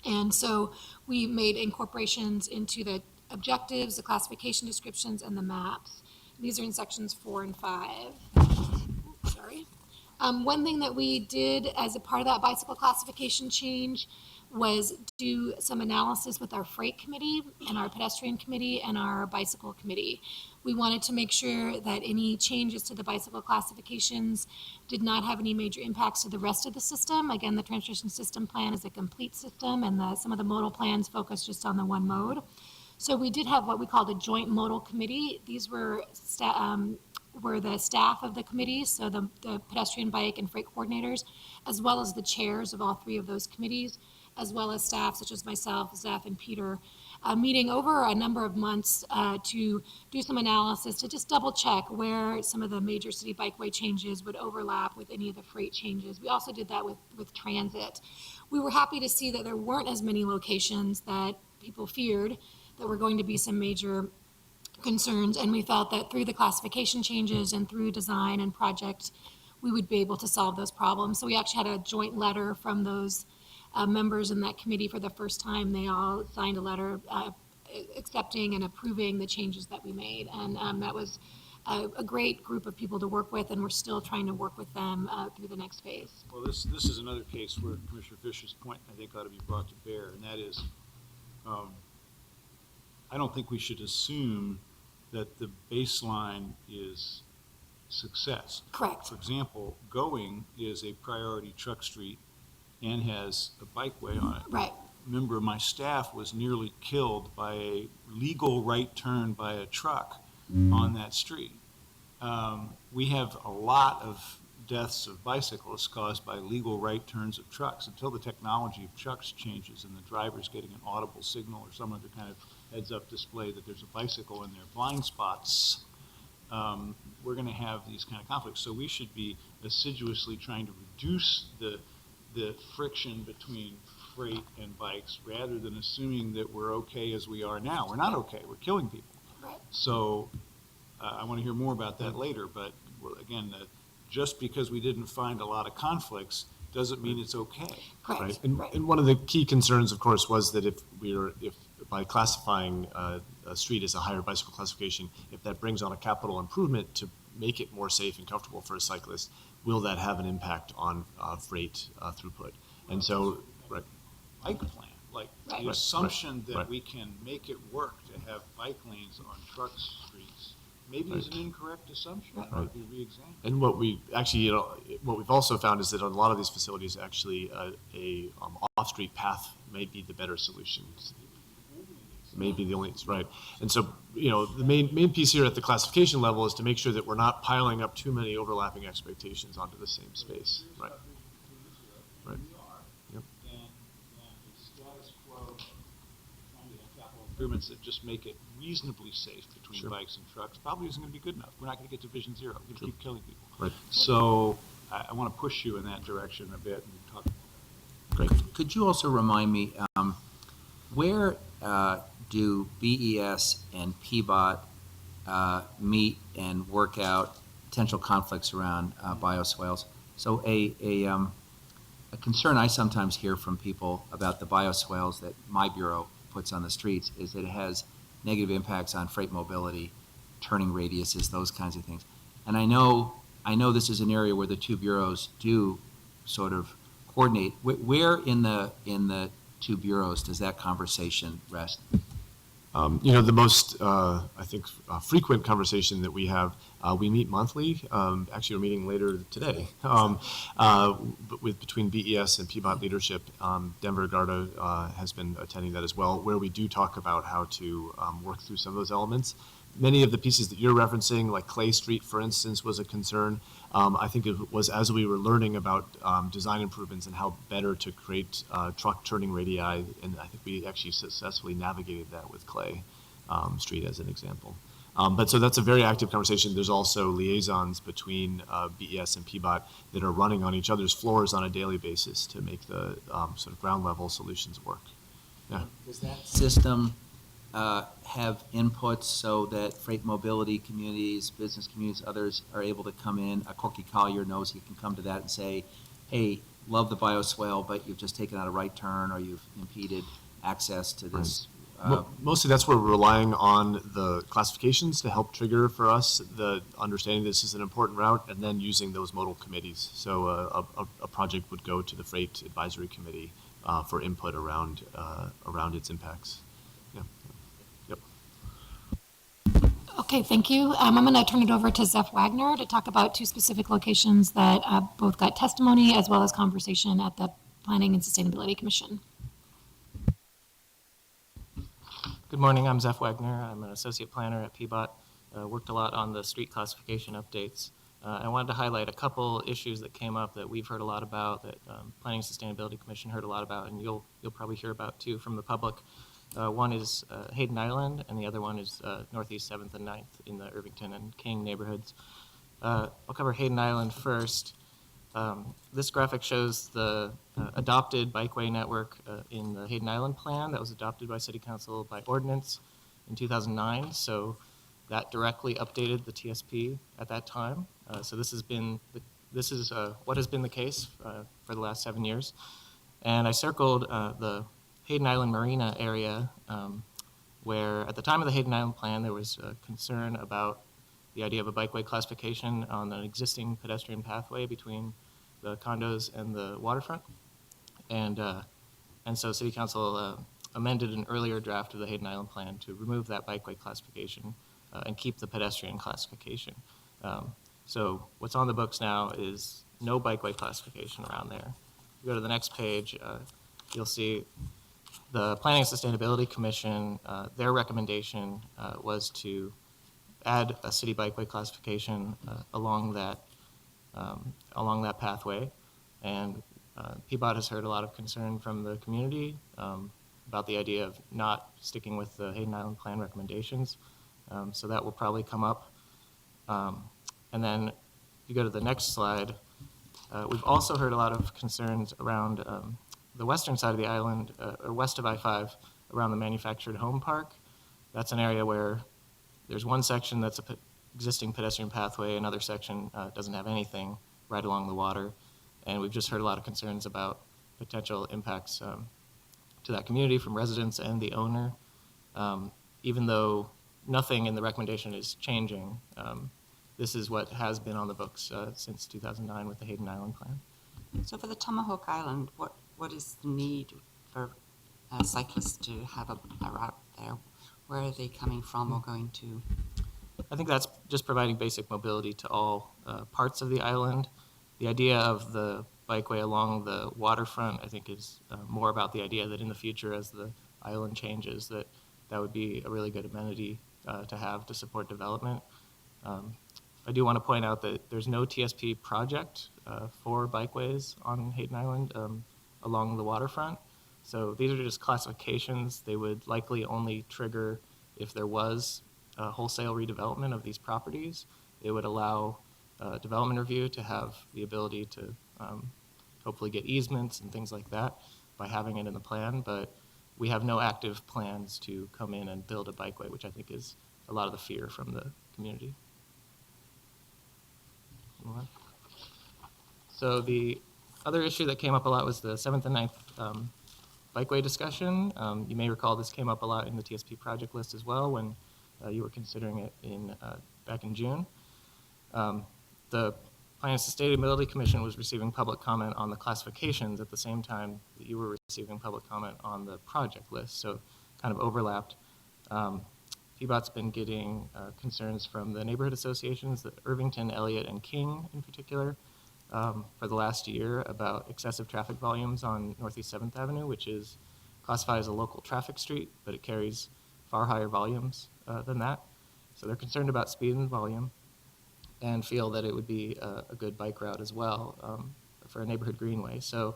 And so we made incorporations into the objectives, the classification descriptions, and the maps. These are in sections 4 and 5. Sorry. One thing that we did as a part of that bicycle classification change was do some analysis with our freight committee and our pedestrian committee and our bicycle committee. We wanted to make sure that any changes to the bicycle classifications did not have any major impacts to the rest of the system. Again, the transportation system plan is a complete system, and some of the modal plans focus just on the one mode. So we did have what we called a joint modal committee. These were the staff of the committees, so the pedestrian, bike, and freight coordinators, as well as the chairs of all 3 of those committees. as well as staff such as myself, Zeph, and Peter, meeting over a number of months to do some analysis to just double check where some of the major city bikeway changes would overlap with any of the freight changes. We also did that with transit. We were happy to see that there weren't as many locations that people feared that were going to be some major concerns, and we felt that through the classification changes and through design and project, we would be able to solve those problems. So we actually had a joint letter from those members in that committee for the first time. They all signed a letter accepting and approving the changes that we made, and that was a great group of people to work with, and we're still trying to work with them through the next phase. Well, this is another case where Commissioner Fisher's point, I think, ought to be brought to bear, and that is, I don't think we should assume that the baseline is success. Correct. For example, Going is a priority truck street and has a bikeway on it. Right. A member of my staff was nearly killed by a legal right turn by a truck on that street. We have a lot of deaths of bicyclists caused by legal right turns of trucks. Until the technology of trucks changes and the driver's getting an audible signal or some other kind of heads-up display that there's a bicycle in their blind spots, we're going to have these kind of conflicts. So we should be assiduously trying to reduce the friction between freight and bikes rather than assuming that we're okay as we are now. We're not okay. We're killing people. Right. So I want to hear more about that later, but again, just because we didn't find a lot of conflicts doesn't mean it's okay. Correct. Right. And, Right. and one of the key concerns, of course, was that if by classifying a street as a higher bicycle classification, if that brings on a capital improvement to make it more safe and comfortable for a cyclist, will that have an impact on freight throughput? And so, right. Bike plan, like Right. the assumption that right. we can make it work to have bike lanes on truck streets, maybe is an incorrect assumption. It ought to be re-examined. And what we actually, what we've also found is that on a lot of these facilities, actually, a off-street path may be the better solution. Maybe the only, right. And so, the main piece here at the classification level is to make sure that we're not piling up too many overlapping expectations onto the same space. Right. Right. Yep. And the status quo, trying to have capital improvements that just make it reasonably safe between Sure. bikes and trucks probably isn't going to be good enough. We're not going to get to Vision Zero. We're going to keep killing people. Right. So I want to push you in that direction a bit and talk. Great. Could you also remind me, where do BES and PBOT meet and work out potential conflicts around bioswales? So a concern I sometimes hear from people about the bioswales that my bureau puts on the streets is that it has negative impacts on freight mobility, turning radiuses, those kinds of things. And I know this is an area where the two bureaus do sort of coordinate. Where in the two bureaus does that conversation rest? The most, I think, frequent conversation that we have, we meet monthly. Actually, we're meeting later today. Between BES and PBOT leadership, Denver Garda has been attending that as well, where we do talk about how to work through some of those elements. Many of the pieces that you're referencing, like Clay Street, for instance, was a concern. I think it was as we were learning about design improvements and how better to create truck turning radii, and I think we actually successfully navigated that with Clay Street as an example. So that's a very active conversation. There's also liaisons between BES and PBOT that are running on each other's floors on a daily basis to make the sort of ground level solutions work. Yeah. Does that system have inputs so that freight mobility communities, business communities, others are able to come in? Corky Collier knows he can come to that and say, hey, love the bioswale, but you've just taken out a right turn or you've impeded access to this. Mostly that's where we're relying on the classifications to help trigger for us the understanding this is an important route, and then using those modal committees. So a project would go to the Freight Advisory Committee for input around its impacts. Yeah. Yep. Okay, thank you. I'm going to turn it over to Zeph Wagner to talk about two specific locations that both got testimony as well as conversation at the Planning and Sustainability Commission. Good morning, I'm Zeph Wagner. I'm an associate planner at PBOT. Worked a lot on the street classification updates. I wanted to highlight a couple issues that came up that we've heard a lot about, that Planning and Sustainability Commission heard a lot about, and you'll probably hear about too from the public. One is Hayden Island, and the other one is Northeast 7th and 9th in the Irvington and King neighborhoods. I'll cover Hayden Island first. This graphic shows the adopted bikeway network in the Hayden Island plan that was adopted by City Council by ordinance in 2009. So that directly updated the TSP at that time. So this is what has been the case for the last 7 years. And I circled the Hayden Island Marina area, where at the time of the Hayden Island plan, there was concern about the idea of a bikeway classification on an existing pedestrian pathway between the condos and the waterfront. And so City Council amended an earlier draft of the Hayden Island plan to remove that bikeway classification and keep the pedestrian classification. So what's on the books now is no bikeway classification around there. If you go to the next page, you'll see the Planning and Sustainability Commission, their recommendation was to add a city bikeway classification along that pathway. And PBOT has heard a lot of concern from the community about the idea of not sticking with the Hayden Island plan recommendations. So that will probably come up. And then if you go to the next slide, we've also heard a lot of concerns around the western side of the island, or west of I-5, around the manufactured home park. That's an area where there's one section that's an existing pedestrian pathway, another section doesn't have anything right along the water. And we've just heard a lot of concerns about potential impacts to that community from residents and the owner. Even though nothing in the recommendation is changing, this is what has been on the books since 2009 with the Hayden Island plan. So for the Tomahawk Island, what is the need for cyclists to have a route there? Where are they coming from or going to? I think that's just providing basic mobility to all parts of the island. The idea of the bikeway along the waterfront, I think, is more about the idea that in the future, as the island changes, that would be a really good amenity to have to support development. I do want to point out that there's no TSP project for bikeways on Hayden Island along the waterfront. So these are just classifications. They would likely only trigger if there was a wholesale redevelopment of these properties. It would allow development review to have the ability to hopefully get easements and things like that by having it in the plan. But we have no active plans to come in and build a bikeway, which I think is a lot of the fear from the community. So the other issue that came up a lot was the 7th and 9th bikeway discussion. You may recall this came up a lot in the TSP project list as well when you were considering it back in June. The Planning and Sustainability Commission was receiving public comment on the classifications at the same time that you were receiving public comment on the project list, so kind of overlapped. PBOT's been getting concerns from the neighborhood associations, the Irvington, Elliott, and King in particular, for the last year about excessive traffic volumes on Northeast 7th Avenue, which is classified as a local traffic street, but it carries far higher volumes than that. So they're concerned about speed and volume and feel that it would be a good bike route as well for a neighborhood greenway. So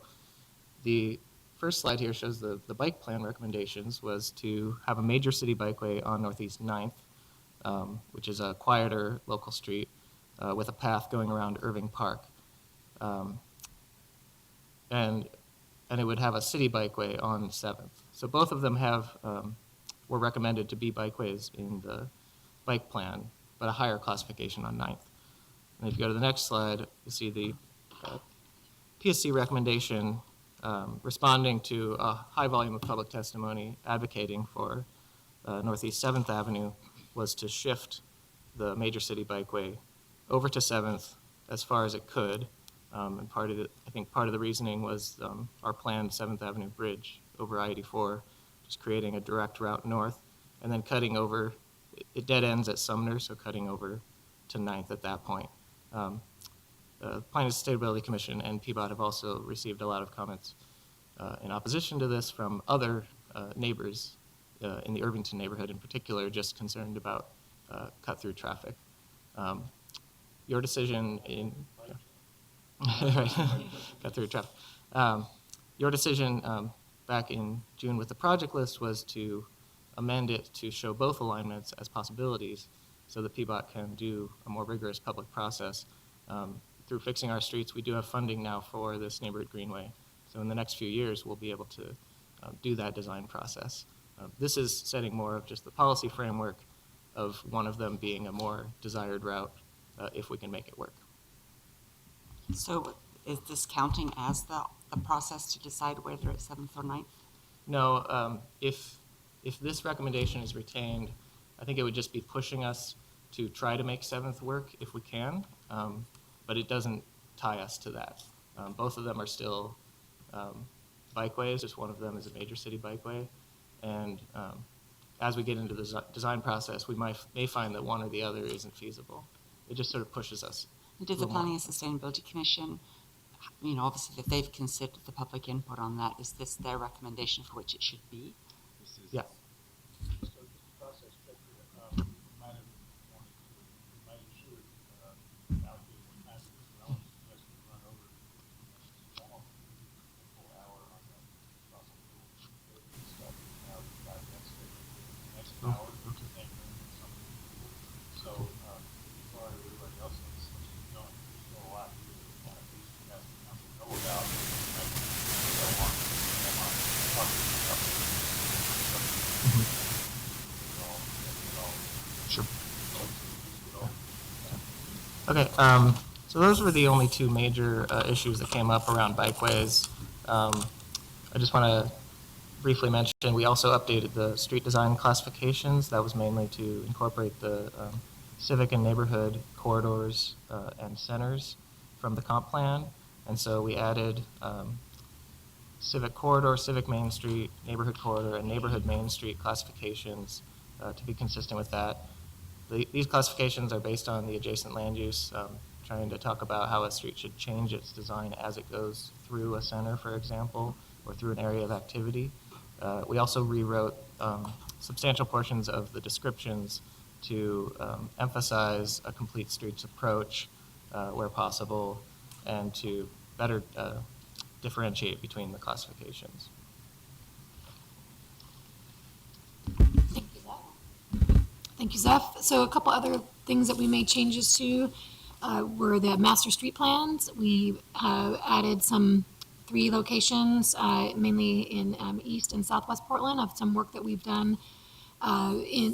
the first slide here shows the bike plan recommendations was to have a major city bikeway on Northeast 9th, which is a quieter local street with a path going around Irving Park. And it would have a city bikeway on 7th. So both of them were recommended to be bikeways in the bike plan, but a higher classification on 9th. And if you go to the next slide, you see the PSC recommendation responding to a high volume of public testimony advocating for Northeast 7th Avenue was to shift the major city bikeway over to 7th as far as it could. And I think part of the reasoning was our planned 7th Avenue bridge over I-84, just creating a direct route north and then cutting over. It dead ends at Sumner, so cutting over to 9th at that point. The Planning and Sustainability Commission and PBOT have also received a lot of comments in opposition to this from other neighbors in the Irvington neighborhood in particular, just concerned about cut-through traffic. Your decision in, right, got through traffic. Your decision back in June with the project list was to amend it to show both alignments as possibilities so that PBOT can do a more rigorous public process. Through Fixing Our Streets, we do have funding now for this neighborhood greenway. So in the next few years, we'll be able to do that design process. This is setting more of just the policy framework of one of them being a more desired route if we can make it work. So is this counting as the process to decide whether it's 7th or 9th? No, if this recommendation is retained, I think it would just be pushing us to try to make 7th work if we can, but it doesn't tie us to that. Both of them are still bikeways, just one of them is a major city bikeway. And as we get into the design process, we may find that one or the other isn't feasible. It just sort of pushes us. And did the Planning and Sustainability Commission, obviously if they've considered the public input on that, is this their recommendation for which it should be? Yeah. So just a process check here. You might have wanted to, you might have should allocate more time to this, but I want to suggest we run over a full hour on the fossil fuel stuff. Now we've got next hour, same thing, something cool. So, before everybody else thinks let's keep going, there's still a lot here that we want to at least have the council know about. Right? So I want to talk about Sure. Okay, so those were the only two major issues that came up around bikeways. I just want to briefly mention, we also updated the street design classifications. That was mainly to incorporate the civic and neighborhood corridors and centers from the comp plan. And so we added civic corridor, civic Main Street, neighborhood corridor, and neighborhood Main Street classifications to be consistent with that. These classifications are based on the adjacent land use, trying to talk about how a street should change its design as it goes through a center, for example, or through an area of activity. We also rewrote substantial portions of the descriptions to emphasize a complete streets approach where possible and to better differentiate between the classifications. Thank you, Zeph. So a couple other things that we made changes to were the master street plans. We added some 3 locations, mainly in East and Southwest Portland, of some work that we've done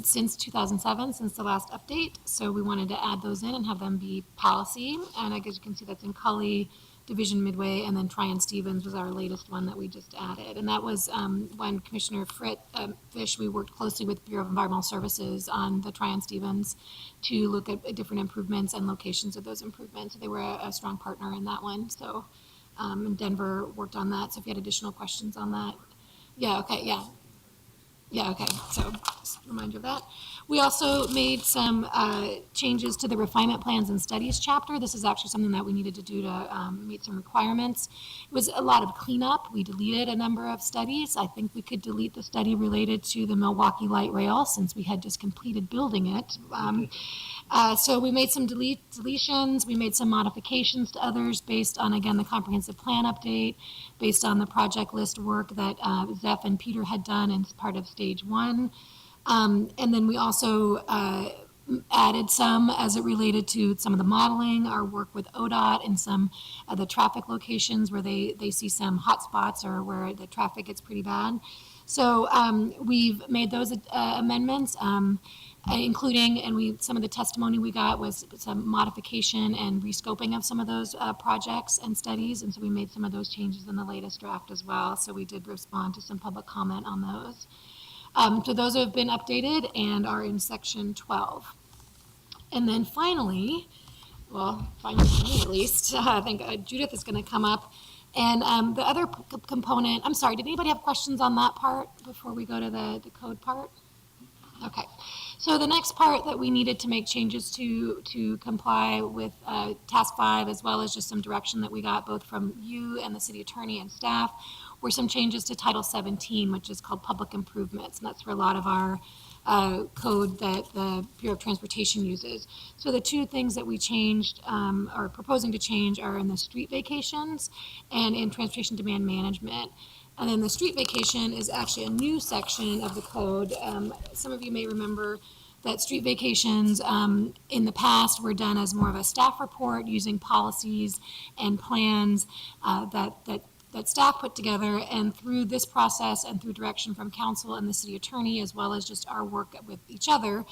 since 2007, since the last update. So we wanted to add those in and have them be policy. And I guess you can see that's in Cully, Division Midway, and then Tryon-Stevens was our latest one that we just added. And that was when Commissioner Fish, we worked closely with Bureau of Environmental Services on the Tryon-Stevens to look at different improvements and locations of those improvements. They were a strong partner in that one. So and Denver worked on that. So if you had additional questions on that. Yeah, okay, yeah. Yeah, okay, so just a reminder of that. We also made some changes to the refinement plans and studies chapter. This is actually something that we needed to do to meet some requirements. It was a lot of cleanup. We deleted a number of studies. I think we could delete the study related to the Milwaukee Light Rail since we had just completed building it. So we made some deletions. We made some modifications to others based on, again, the comprehensive plan update, based on the project list work that Zeph and Peter had done as part of stage 1. And then we also added some as it related to some of the modeling, our work with ODOT and some of the traffic locations where they see some hot spots or where the traffic gets pretty bad. So we've made those amendments, including, and some of the testimony we got was some modification and rescoping of some of those projects and studies. And so we made some of those changes in the latest draft as well. So we did respond to some public comment on those. So those have been updated and are in section 12. And then finally, well, finally for me at least, I think Judith is going to come up. And the other component, I'm sorry, did anybody have questions on that part before we go to the code part? Okay. So the next part that we needed to make changes to comply with task 5, as well as just some direction that we got both from you and the city attorney and staff, were some changes to Title 17, which is called Public Improvements. And that's where a lot of our code that the Bureau of Transportation uses. So the two things that we changed, or proposing to change, are in the street vacations and in transportation demand management. And then the street vacation is actually a new section of the code. Some of you may remember that street vacations in the past were done as more of a staff report using policies and plans that staff put together, and through this process and through direction from council and the city attorney, as well as just our work with each other,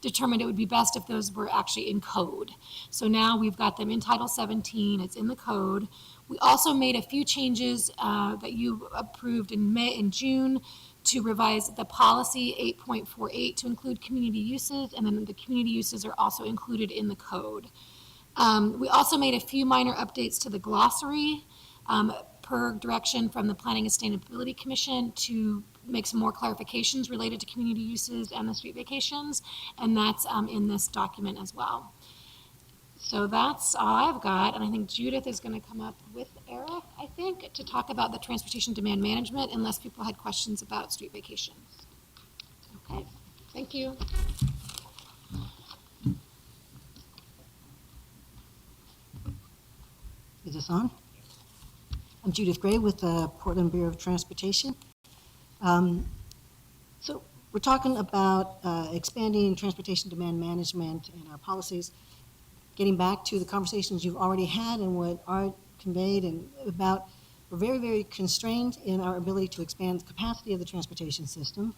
determined it would be best if those were actually in code. So now we've got them in Title 17, it's in the code. We also made a few changes that you approved in June to revise the policy 8.48 to include community uses, and then the community uses are also included in the code. We also made a few minor updates to the glossary per direction from the Planning and Sustainability Commission to make some more clarifications related to community uses and the street vacations, and that's in this document as well. So that's all I've got, and I think Judith is going to come up with Eric, I think, to talk about the transportation demand management, unless people had questions about street vacations. Okay, thank you. Is this on? I'm Judith Gray with the Portland Bureau of Transportation. So we're talking about expanding transportation demand management and our policies. Getting back to the conversations you've already had and what Art conveyed and about, we're very, very constrained in our ability to expand the capacity of the transportation system.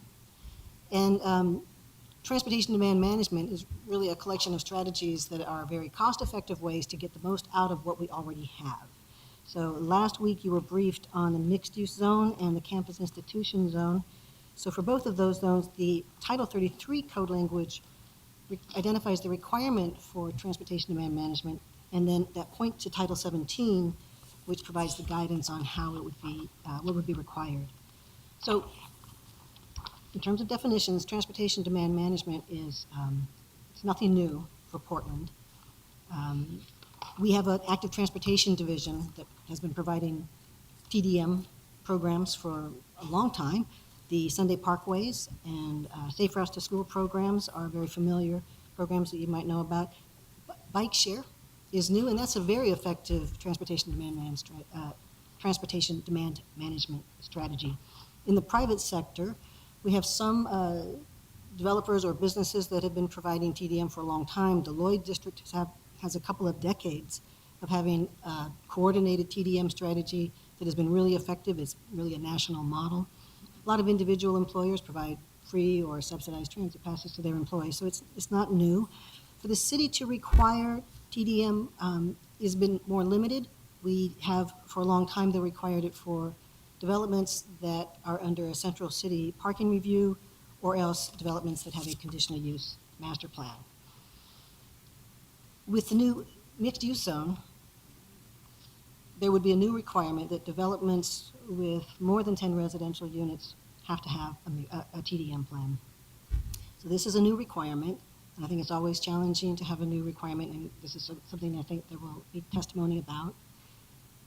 And transportation demand management is really a collection of strategies that are very cost-effective ways to get the most out of what we already have. So last week you were briefed on the mixed-use zone and the campus institution zone. So for both of those zones, the Title 33 code language identifies the requirement for transportation demand management, and then that point to Title 17, which provides the guidance on how it would be, what would be required. So in terms of definitions, transportation demand management is it's nothing new for Portland. We have an active transportation division that has been providing TDM programs for a long time. The Sunday Parkways and Safe Routes to School programs are very familiar programs that you might know about. Bike Share is new, and that's a very effective transportation demand management strategy. In the private sector, we have some developers or businesses that have been providing TDM for a long time. The Lloyd District has a couple of decades of having a coordinated TDM strategy that has been really effective. It's really a national model. A lot of individual employers provide free or subsidized transit passes to their employees, so it's not new. For the city to require TDM has been more limited. We have, for a long time, they required it for developments that are under a central city parking review, or else developments that have a conditional use master plan. With the new mixed-use zone, there would be a new requirement that developments with more than 10 residential units have to have a TDM plan. So this is a new requirement, and I think it's always challenging to have a new requirement, and this is something I think there will be testimony about.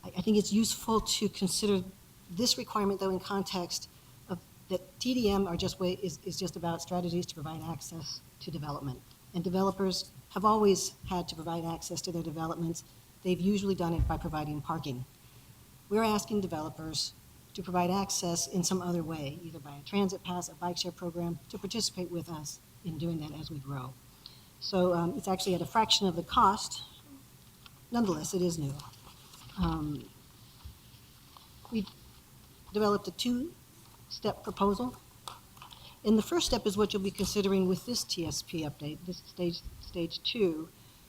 I think it's useful to consider this requirement, though, in context of that TDM is just about strategies to provide access to development. And developers have always had to provide access to their developments. They've usually done it by providing parking. We're asking developers to provide access in some other way, either by a transit pass, a bike share program, to participate with us in doing that as we grow. So it's actually at a fraction of the cost. Nonetheless, it is new. We developed a two-step proposal. And the first step is what you'll be considering with this TSP update, this stage 2,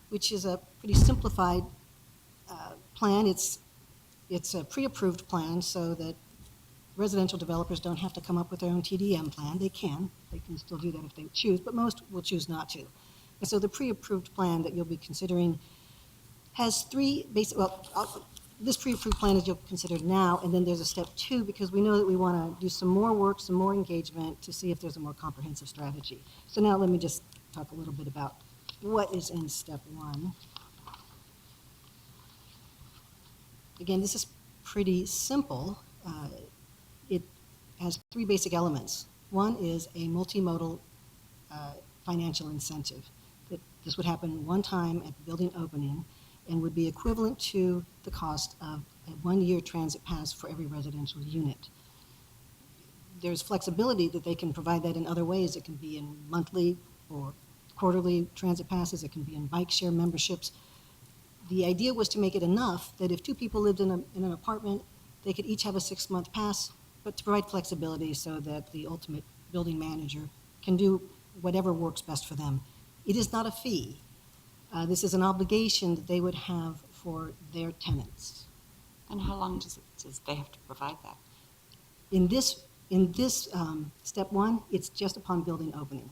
which is a pretty simplified plan. It's a pre-approved plan so that residential developers don't have to come up with their own TDM plan. They can still do that if they choose, but most will choose not to. And so the pre-approved plan that you'll be considering has three basic, this pre-approved plan is you'll consider now, and then there's a step 2 because we know that we want to do some more work, some more engagement to see if there's a more comprehensive strategy. So now let me just talk a little bit about what is in step 1. Again, this is pretty simple. It has 3 basic elements. One is a multimodal financial incentive. That this would happen one time at the building opening and would be equivalent to the cost of a one-year transit pass for every residential unit. There's flexibility that they can provide that in other ways. It can be in monthly or quarterly transit passes. It can be in bike share memberships. The idea was to make it enough that if two people lived in an apartment, they could each have a 6-month pass, but to provide flexibility so that the ultimate building manager can do whatever works best for them. It is not a fee. This is an obligation that they would have for their tenants. And how long does they have to provide that? In this step one, it's just upon building opening.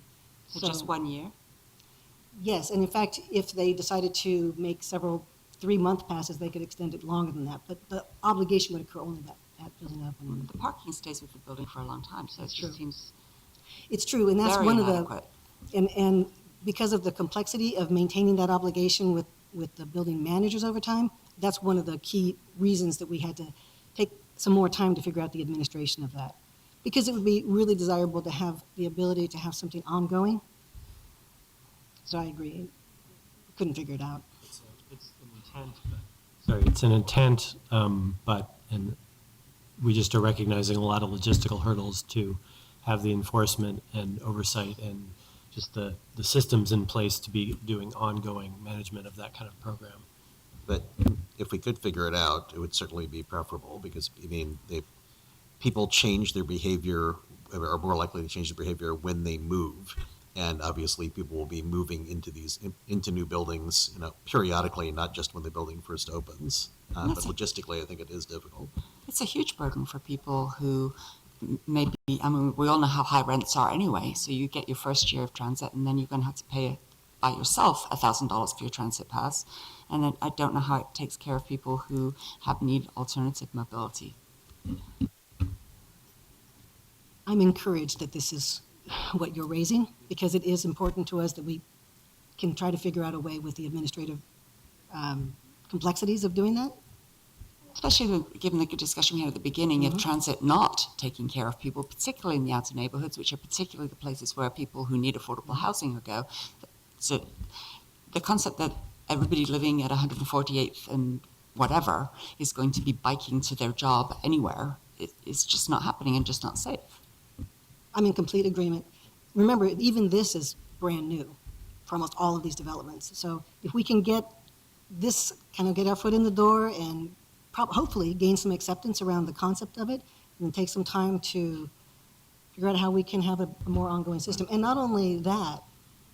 So just 1 year? Yes, and in fact, if they decided to make several 3-month passes, they could extend it longer than that. But the obligation would occur only at building opening. The parking stays with the building for a long time, so it That's just true. seems It's true, and that's very one of inadequate. and because of the complexity of maintaining that obligation with the building managers over time, that's one of the key reasons that we had to take some more time to figure out the administration of that. Because it would be really desirable to have the ability to have something ongoing. So I agree. Couldn't figure it out. It's an intent. Sorry, it's an intent, and we just are recognizing a lot of logistical hurdles to have the enforcement and oversight and just the systems in place to be doing ongoing management of that kind of program. But if we could figure it out, it would certainly be preferable because, I mean, people change their behavior, are more likely to change their behavior when they move. And obviously, people will be moving into new buildings, periodically, not just when the building first opens. But logistically, I think it is difficult. It's a huge burden for people who maybe, I mean, we all know how high rents are anyway. So you get your first year of transit and then you're going to have to pay by yourself $1,000 for your transit pass. And then I don't know how it takes care of people who need alternative mobility. I'm encouraged that this is what you're raising because it is important to us that we can try to figure out a way with the administrative complexities of doing that. Especially given the good discussion we had at the beginning of transit not taking care of people, particularly in the outer neighborhoods, which are particularly the places where people who need affordable housing will go. So the concept that everybody living at 148th and whatever is going to be biking to their job anywhere is just not happening and just not safe. I'm in complete agreement. Remember, even this is brand new for almost all of these developments. So if we can get this, kind of get our foot in the door and hopefully gain some acceptance around the concept of it, and then take some time to figure out how we can have a more ongoing system. And not only that,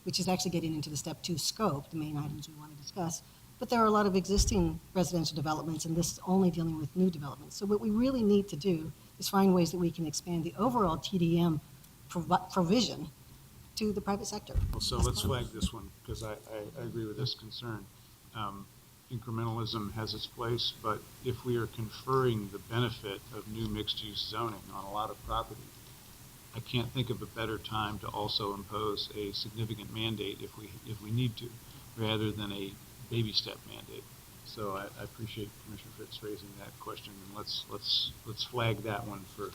which is actually getting into the step 2 scope, the main items we want to discuss, but there are a lot of existing residential developments, and this is only dealing with new developments. So what we really need to do is find ways that we can expand the overall TDM provision to the private sector. Well, so let's flag this one, because I agree with this concern. Incrementalism has its place, but if we are conferring the benefit of new mixed-use zoning on a lot of property, I can't think of a better time to also impose a significant mandate if we need to, rather than a baby step mandate. So I appreciate Commissioner Fritz raising that question, and let's flag that one for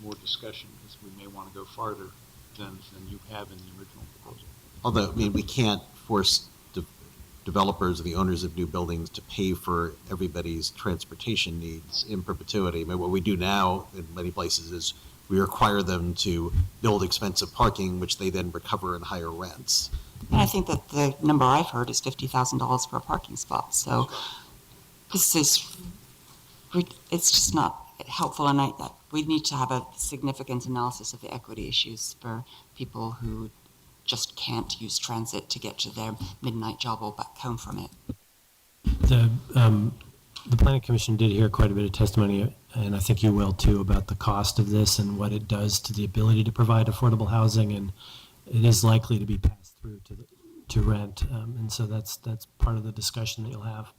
more discussion, because we may want to go farther than you have in the original proposal. Although, I mean, we can't force developers or the owners of new buildings to pay for everybody's transportation needs in perpetuity. I mean, what we do now in many places is we require them to build expensive parking, which they then recover in higher rents. And I think that the number I've heard is $50,000 for a parking spot. So it's just not helpful, and we need to have a significant analysis of the equity issues for people who just can't use transit to get to their midnight job or back home from it. The Planning Commission did hear quite a bit of testimony, and I think you will too, about the cost of this and what it does to the ability to provide affordable housing, and it is likely to be passed through to rent, and so that's part of the discussion that you'll have.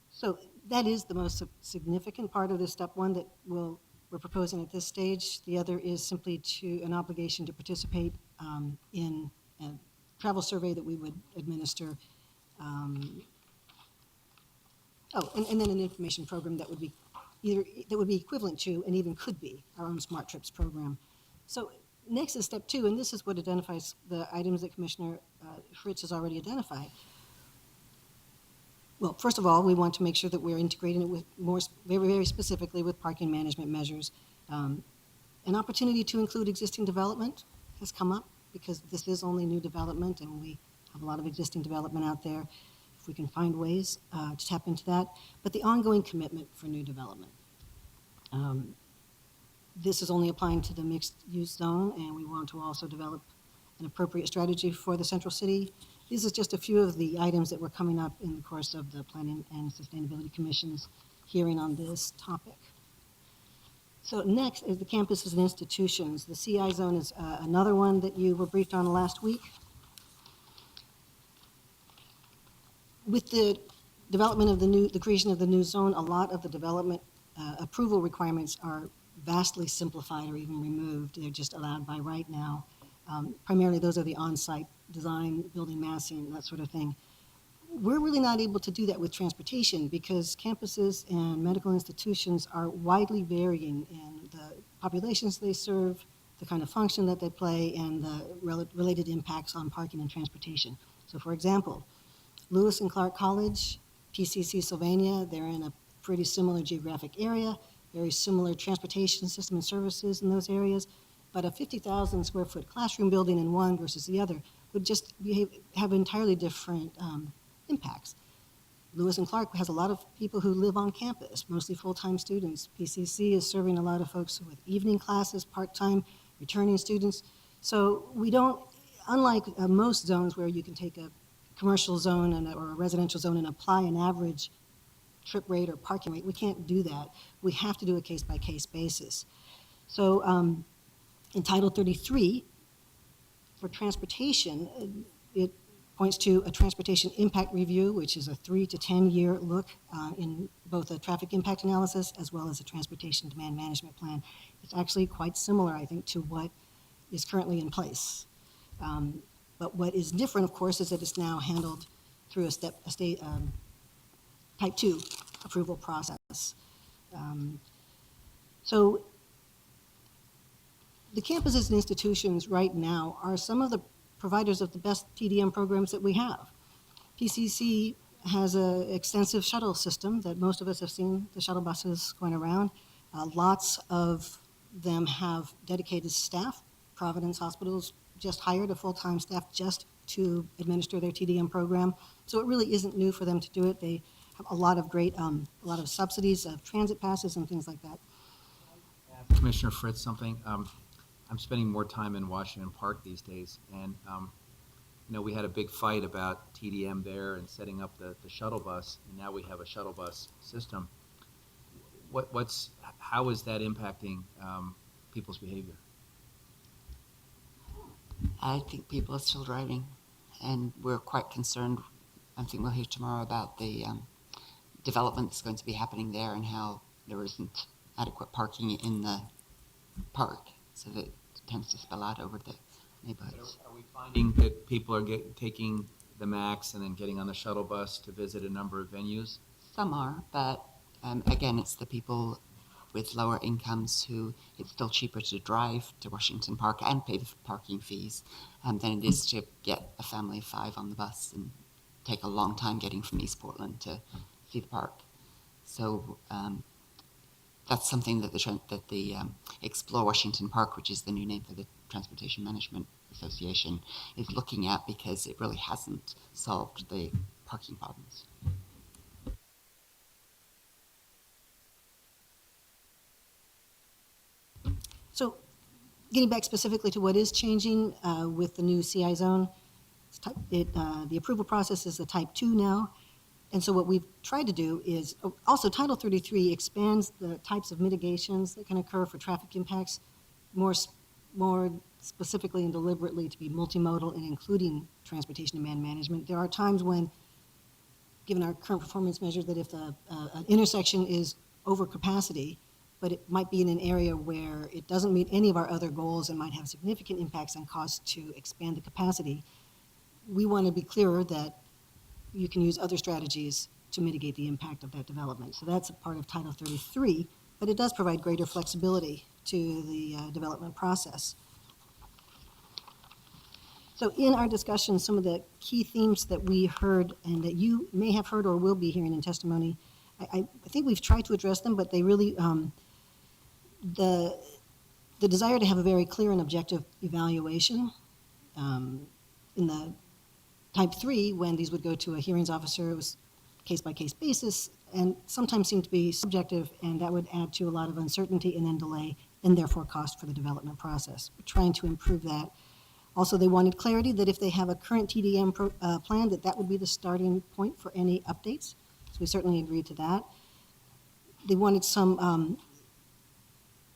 So that is the most significant part of this step 1 that we're proposing at this stage. The other is simply an obligation to participate in a travel survey that we would administer. And then an information program that would be either that would be equivalent to and even could be our own Smart Trips program. So next is step 2, and this is what identifies the items that Commissioner Fritz has already identified. Well, first of all, we want to make sure that we're integrating it with very, very specifically with parking management measures. An opportunity to include existing development has come up because this is only new development and we have a lot of existing development out there. If we can find ways to tap into that, but the ongoing commitment for new development. This is only applying to the mixed-use zone, and we want to also develop an appropriate strategy for the central city. These are just a few of the items that were coming up in the course of the Planning and Sustainability Commission's hearing on this topic. So next is the campuses and institutions. The CI zone is another one that you were briefed on last week. With the development of the creation of the new zone, a lot of the development approval requirements are vastly simplified or even removed. They're just allowed by right now. Primarily, those are the on-site design, building massing, that sort of thing. We're really not able to do that with transportation because campuses and medical institutions are widely varying in the populations they serve, the kind of function that they play, and the related impacts on parking and transportation. So for example, Lewis and Clark College, PCC Sylvania, they're in a pretty similar geographic area, very similar transportation system and services in those areas, but a 50,000 square foot classroom building in one versus the other would just have entirely different impacts. Lewis and Clark has a lot of people who live on campus, mostly full-time students. PCC is serving a lot of folks with evening classes, part-time, returning students. So we don't, unlike most zones where you can take a commercial zone or a residential zone and apply an average trip rate or parking rate, we can't do that. We have to do a case-by-case basis. So in Title 33, for transportation, it points to a transportation impact review, which is a 3 to 10 year look in both a traffic impact analysis as well as a transportation demand management plan. It's actually quite similar, I think, to what is currently in place. But what is different, of course, is that it's now handled through a state type 2 approval process. So the campuses and institutions right now are some of the providers of the best TDM programs that we have. PCC has an extensive shuttle system that most of us have seen, the shuttle buses going around. Lots of them have dedicated staff. Providence Hospitals just hired a full-time staff just to administer their TDM program. So it really isn't new for them to do it. They have a lot of great, a lot of subsidies of transit passes and things like that. Commissioner Fritz, something. I'm spending more time in Washington Park these days, and we had a big fight about TDM there and setting up the shuttle bus, and now we have a shuttle bus system. How is that impacting people's behavior? I think people are still driving, and we're quite concerned. I think we'll hear tomorrow about the development that's going to be happening there and how there isn't adequate parking in the park, so that it tends to spill out over the neighborhoods. Are we finding that people are taking the MAX and then getting on the shuttle bus to visit a number of venues? Some are, but again, it's the people with lower incomes who it's still cheaper to drive to Washington Park and pay the parking fees than it is to get a family of 5 on the bus and take a long time getting from East Portland to see the park. So that's something that the Explore Washington Park, which is the new name for the Transportation Management Association, is looking at because it really hasn't solved the parking problems. So getting back specifically to what is changing with the new CI zone, the approval process is a type 2 now. And so what we've tried to do is, also Title 33 expands the types of mitigations that can occur for traffic impacts more specifically and deliberately to be multimodal and including transportation demand management. There are times when, given our current performance measures, that if an intersection is over capacity, but it might be in an area where it doesn't meet any of our other goals and might have significant impacts on costs to expand the capacity, we want to be clearer that you can use other strategies to mitigate the impact of that development. So that's a part of Title 33, but it does provide greater flexibility to the development process. So in our discussion, some of the key themes that we heard and that you may have heard or will be hearing in testimony, I think we've tried to address them, but they really, the desire to have a very clear and objective evaluation in the type 3, when these would go to a hearings officer, it was case-by-case basis, and sometimes seemed to be subjective, and that would add to a lot of uncertainty and then delay, and therefore cost for the development process. We're trying to improve that. Also, they wanted clarity that if they have a current TDM plan, that would be the starting point for any updates. So we certainly agreed to that. They wanted some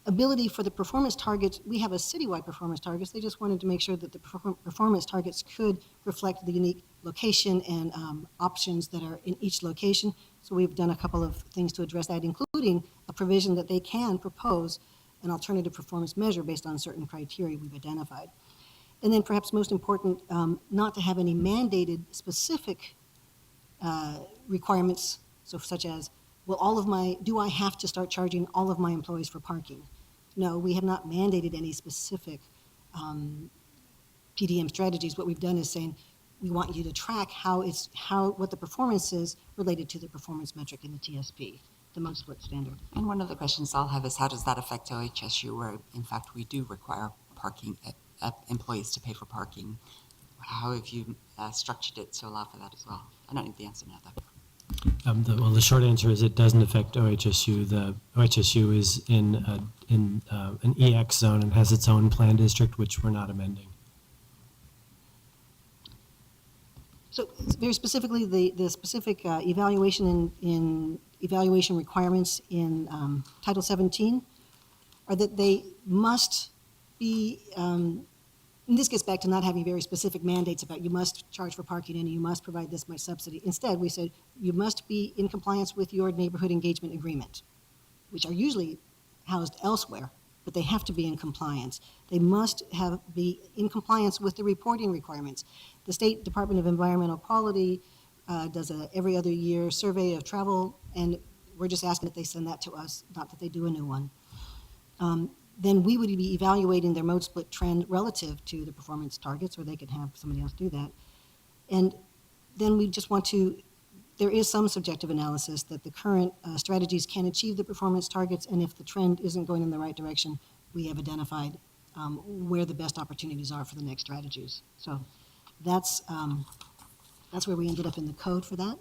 ability for the performance targets. We have a citywide performance targets. They just wanted to make sure that the performance targets could reflect the unique location and options that are in each location. So we've done a couple of things to address that, including a provision that they can propose an alternative performance measure based on certain criteria we've identified. And then perhaps most important, not to have any mandated specific requirements, so such as, do I have to start charging all of my employees for parking? No, we have not mandated any specific PDM strategies. What we've done is saying, we want you to track what the performance is related to the performance metric in the TSP, the mode split standard. And one of the questions I'll have is, how does that affect OHSU, where in fact we do require parking, employees to pay for parking? How have you structured it to allow for that as well? I don't need the answer now, though. The short answer is it doesn't affect OHSU. The OHSU is in an EX zone and has its own plan district, which we're not amending. So very specifically, the specific evaluation in evaluation requirements in Title 17 are that they must be, and this gets back to not having very specific mandates about you must charge for parking and you must provide this much subsidy. Instead, we said you must be in compliance with your neighborhood engagement agreement, which are usually housed elsewhere, but they have to be in compliance. They must be in compliance with the reporting requirements. The State Department of Environmental Quality does a every other year survey of travel, and we're just asking that they send that to us, not that they do a new one. Then we would be evaluating their mode split trend relative to the performance targets, or they could have somebody else do that. And then we just want to, there is some subjective analysis that the current strategies can achieve the performance targets, and if the trend isn't going in the right direction, we have identified where the best opportunities are for the next strategies. So that's where we ended up in the code for that.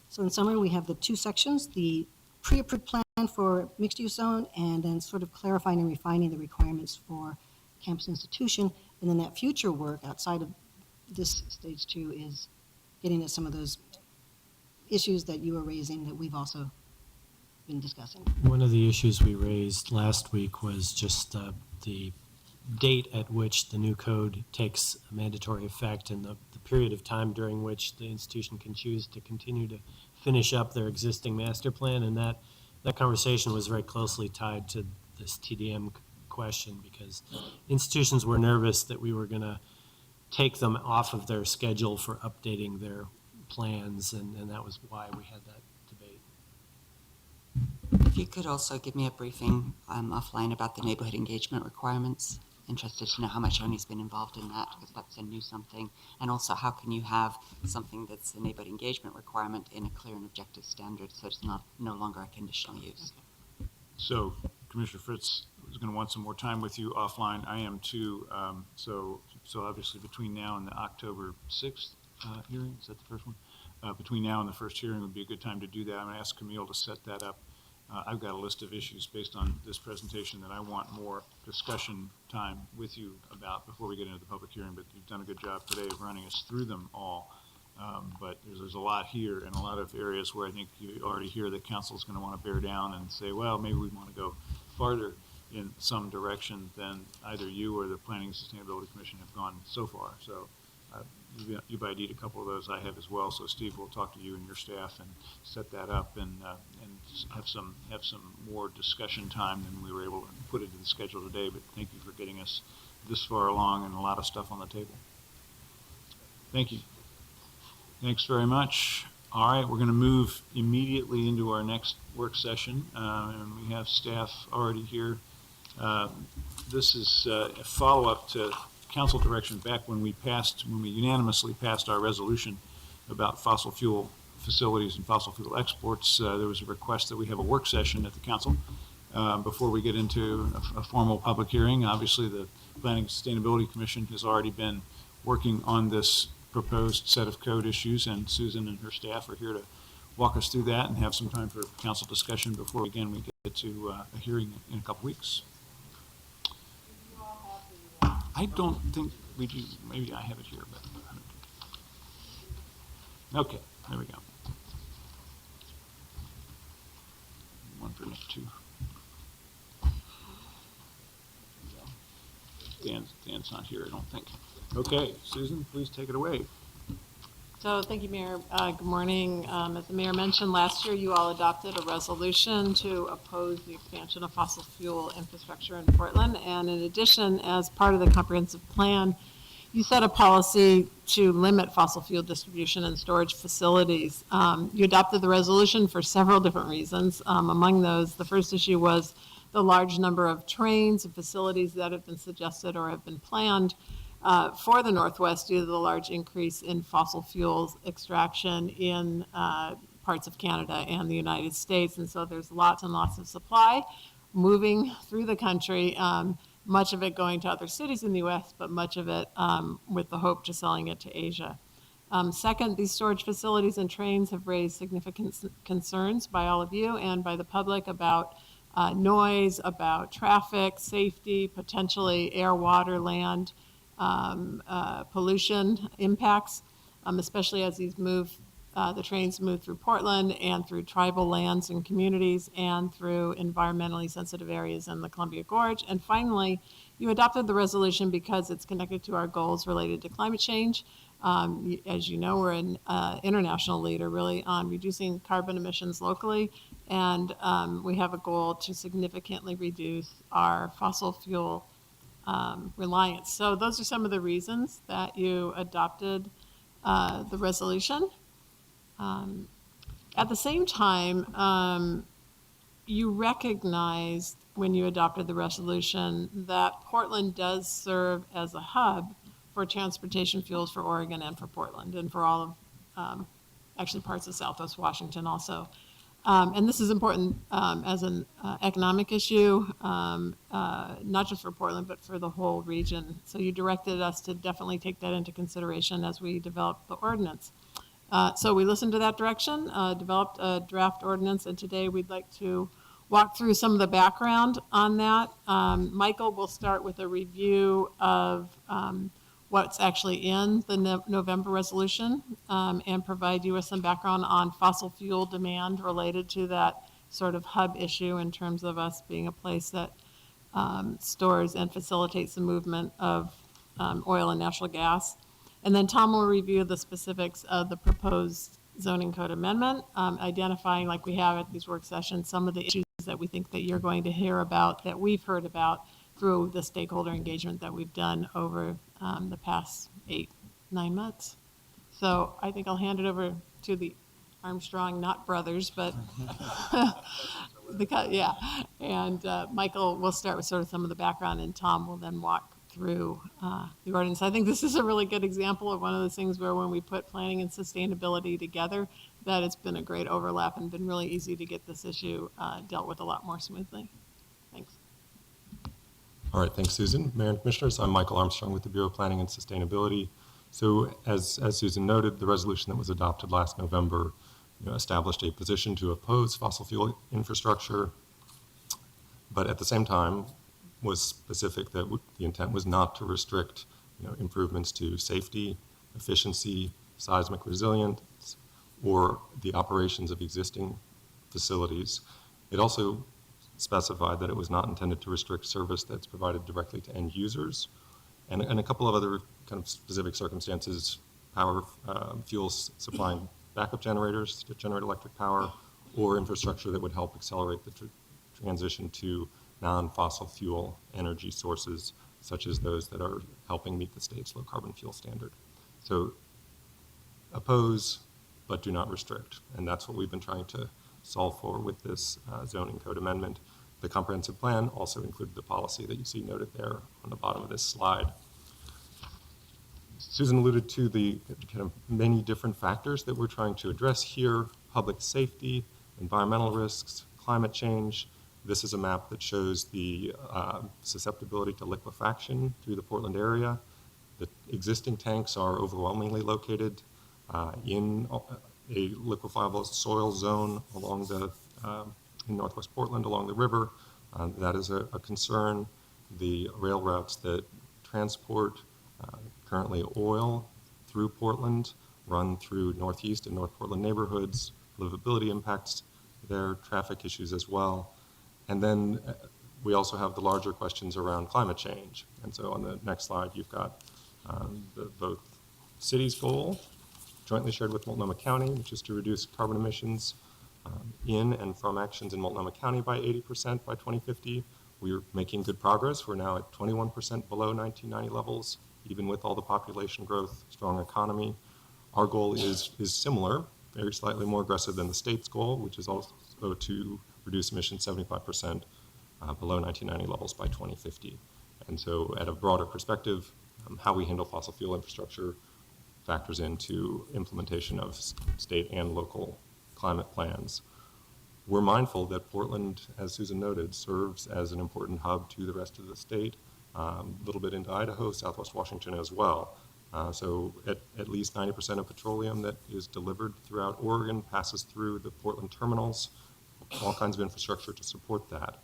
So in summary, we have the two sections, the pre-approved plan for mixed-use zone, and then sort of clarifying and refining the requirements for campus institution. And then that future work outside of this stage 2 is getting at some of those issues that you were raising that we've also been discussing. One of the issues we raised last week was just the date at which the new code takes mandatory effect and the period of time during which the institution can choose to continue to finish up their existing master plan. And that conversation was very closely tied to this TDM question, because institutions were nervous that we were going to take them off of their schedule for updating their plans, and that was why we had that debate. If you could also give me a briefing offline about the neighborhood engagement requirements. Interested to know how much ONI's been involved in that, because that's a new something. And also, how can you have something that's a neighborhood engagement requirement in a clear and objective standard, so it's no longer a conditional use? So Commissioner Fritz is going to want some more time with you offline. I am too. So obviously between now and the October 6th hearing, is that the first one? Between now and the first hearing would be a good time to do that. I'm going to ask Camille to set that up. I've got a list of issues based on this presentation that I want more discussion time with you about before we get into the public hearing, but you've done a good job today of running us through them all. But there's a lot here and a lot of areas where I think you already hear that council is going to want to bear down and say, well, maybe we want to go farther in some direction than either you or the Planning and Sustainability Commission have gone so far. So you've ID'd a couple of those. I have as well. So Steve will talk to you and your staff and set that up and have some more discussion time than we were able to put into the schedule today. But thank you for getting us this far along and a lot of stuff on the table. Thank you. Thanks very much. All right, we're going to move immediately into our next work session, and we have staff already here. This is a follow-up to council direction back when we unanimously passed our resolution about fossil fuel facilities and fossil fuel exports. There was a request that we have a work session at the council before we get into a formal public hearing. Obviously, the Planning and Sustainability Commission has already been working on this proposed set of code issues, and Susan and her staff are here to walk us through that and have some time for council discussion before, again, we get to a hearing in a couple weeks. I don't think we do. Maybe I have it here, but okay, there we go. One for Nick, too. Dan's not here, I don't think. Okay, Susan, please take it away. So thank you, Mayor. Good morning. As the mayor mentioned, last year you all adopted a resolution to oppose the expansion of fossil fuel infrastructure in Portland. And in addition, as part of the comprehensive plan, you set a policy to limit fossil fuel distribution and storage facilities. You adopted the resolution for several different reasons. Among those, the first issue was the large number of trains and facilities that have been suggested or have been planned for the Northwest due to the large increase in fossil fuels extraction in parts of Canada and the United States. And so there's lots and lots of supply moving through the country, much of it going to other cities in the U.S., but much of it with the hope to selling it to Asia. Second, these storage facilities and trains have raised significant concerns by all of you and by the public about noise, about traffic, safety, potentially air, water, land, pollution impacts, especially as these the trains move through Portland and through tribal lands and communities and through environmentally sensitive areas in the Columbia Gorge. And finally, you adopted the resolution because it's connected to our goals related to climate change. As you know, we're an international leader really on reducing carbon emissions locally, and we have a goal to significantly reduce our fossil fuel reliance. So those are some of the reasons that you adopted the resolution. At the same time, you recognized when you adopted the resolution that Portland does serve as a hub for transportation fuels for Oregon and for Portland and for all of actually parts of Southwest Washington also. And this is important as an economic issue, not just for Portland, but for the whole region. So you directed us to definitely take that into consideration as we develop the ordinance. So we listened to that direction, developed a draft ordinance, and today we'd like to walk through some of the background on that. Michael will start with a review of what's actually in the November resolution and provide you with some background on fossil fuel demand related to that sort of hub issue in terms of us being a place that stores and facilitates the movement of oil and natural gas. And then Tom will review the specifics of the proposed zoning code amendment, identifying, like we have at these work sessions, some of the issues that we think that you're going to hear about, that we've heard about through the stakeholder engagement that we've done over the past 8-9 months. So I think I'll hand it over to the Armstrong, not brothers, but yeah. And Michael will start with sort of some of the background, and Tom will then walk through the ordinance. I think this is a really good example of one of those things where when we put planning and sustainability together, that it's been a great overlap and been really easy to get this issue dealt with a lot more smoothly. Thanks. All right, thanks, Susan. Mayor and Commissioners, I'm Michael Armstrong with the Bureau of Planning and Sustainability. So as Susan noted, the resolution that was adopted last November established a position to oppose fossil fuel infrastructure, but at the same time was specific that the intent was not to restrict improvements to safety, efficiency, seismic resilience, or the operations of existing facilities. It also specified that it was not intended to restrict service that's provided directly to end users, and a couple of other kind of specific circumstances, power fuels supplying backup generators to generate electric power, or infrastructure that would help accelerate the transition to non-fossil fuel energy sources, such as those that are helping meet the state's low carbon fuel standard. So oppose, but do not restrict. And that's what we've been trying to solve for with this zoning code amendment. The comprehensive plan also included the policy that you see noted there on the bottom of this slide. Susan alluded to the kind of many different factors that we're trying to address here: public safety, environmental risks, climate change. This is a map that shows the susceptibility to liquefaction through the Portland area. The existing tanks are overwhelmingly located in a liquefiable soil zone along the in Northwest Portland along the river. That is a concern. The rail routes that transport currently oil through Portland run through Northeast and North Portland neighborhoods. Livability impacts there, traffic issues as well. And then we also have the larger questions around climate change. And so on the next slide, you've got both city's goal, jointly shared with Multnomah County, which is to reduce carbon emissions in and from actions in Multnomah County by 80% by 2050. We're making good progress. We're now at 21% below 1990 levels, even with all the population growth, strong economy. Our goal is similar, very slightly more aggressive than the state's goal, which is also to reduce emissions 75% below 1990 levels by 2050. And so at a broader perspective, how we handle fossil fuel infrastructure factors into implementation of state and local climate plans. We're mindful that Portland, as Susan noted, serves as an important hub to the rest of the state, a little bit into Idaho, Southwest Washington as well. So at least 90% of petroleum that is delivered throughout Oregon passes through the Portland terminals, all kinds of infrastructure to support that.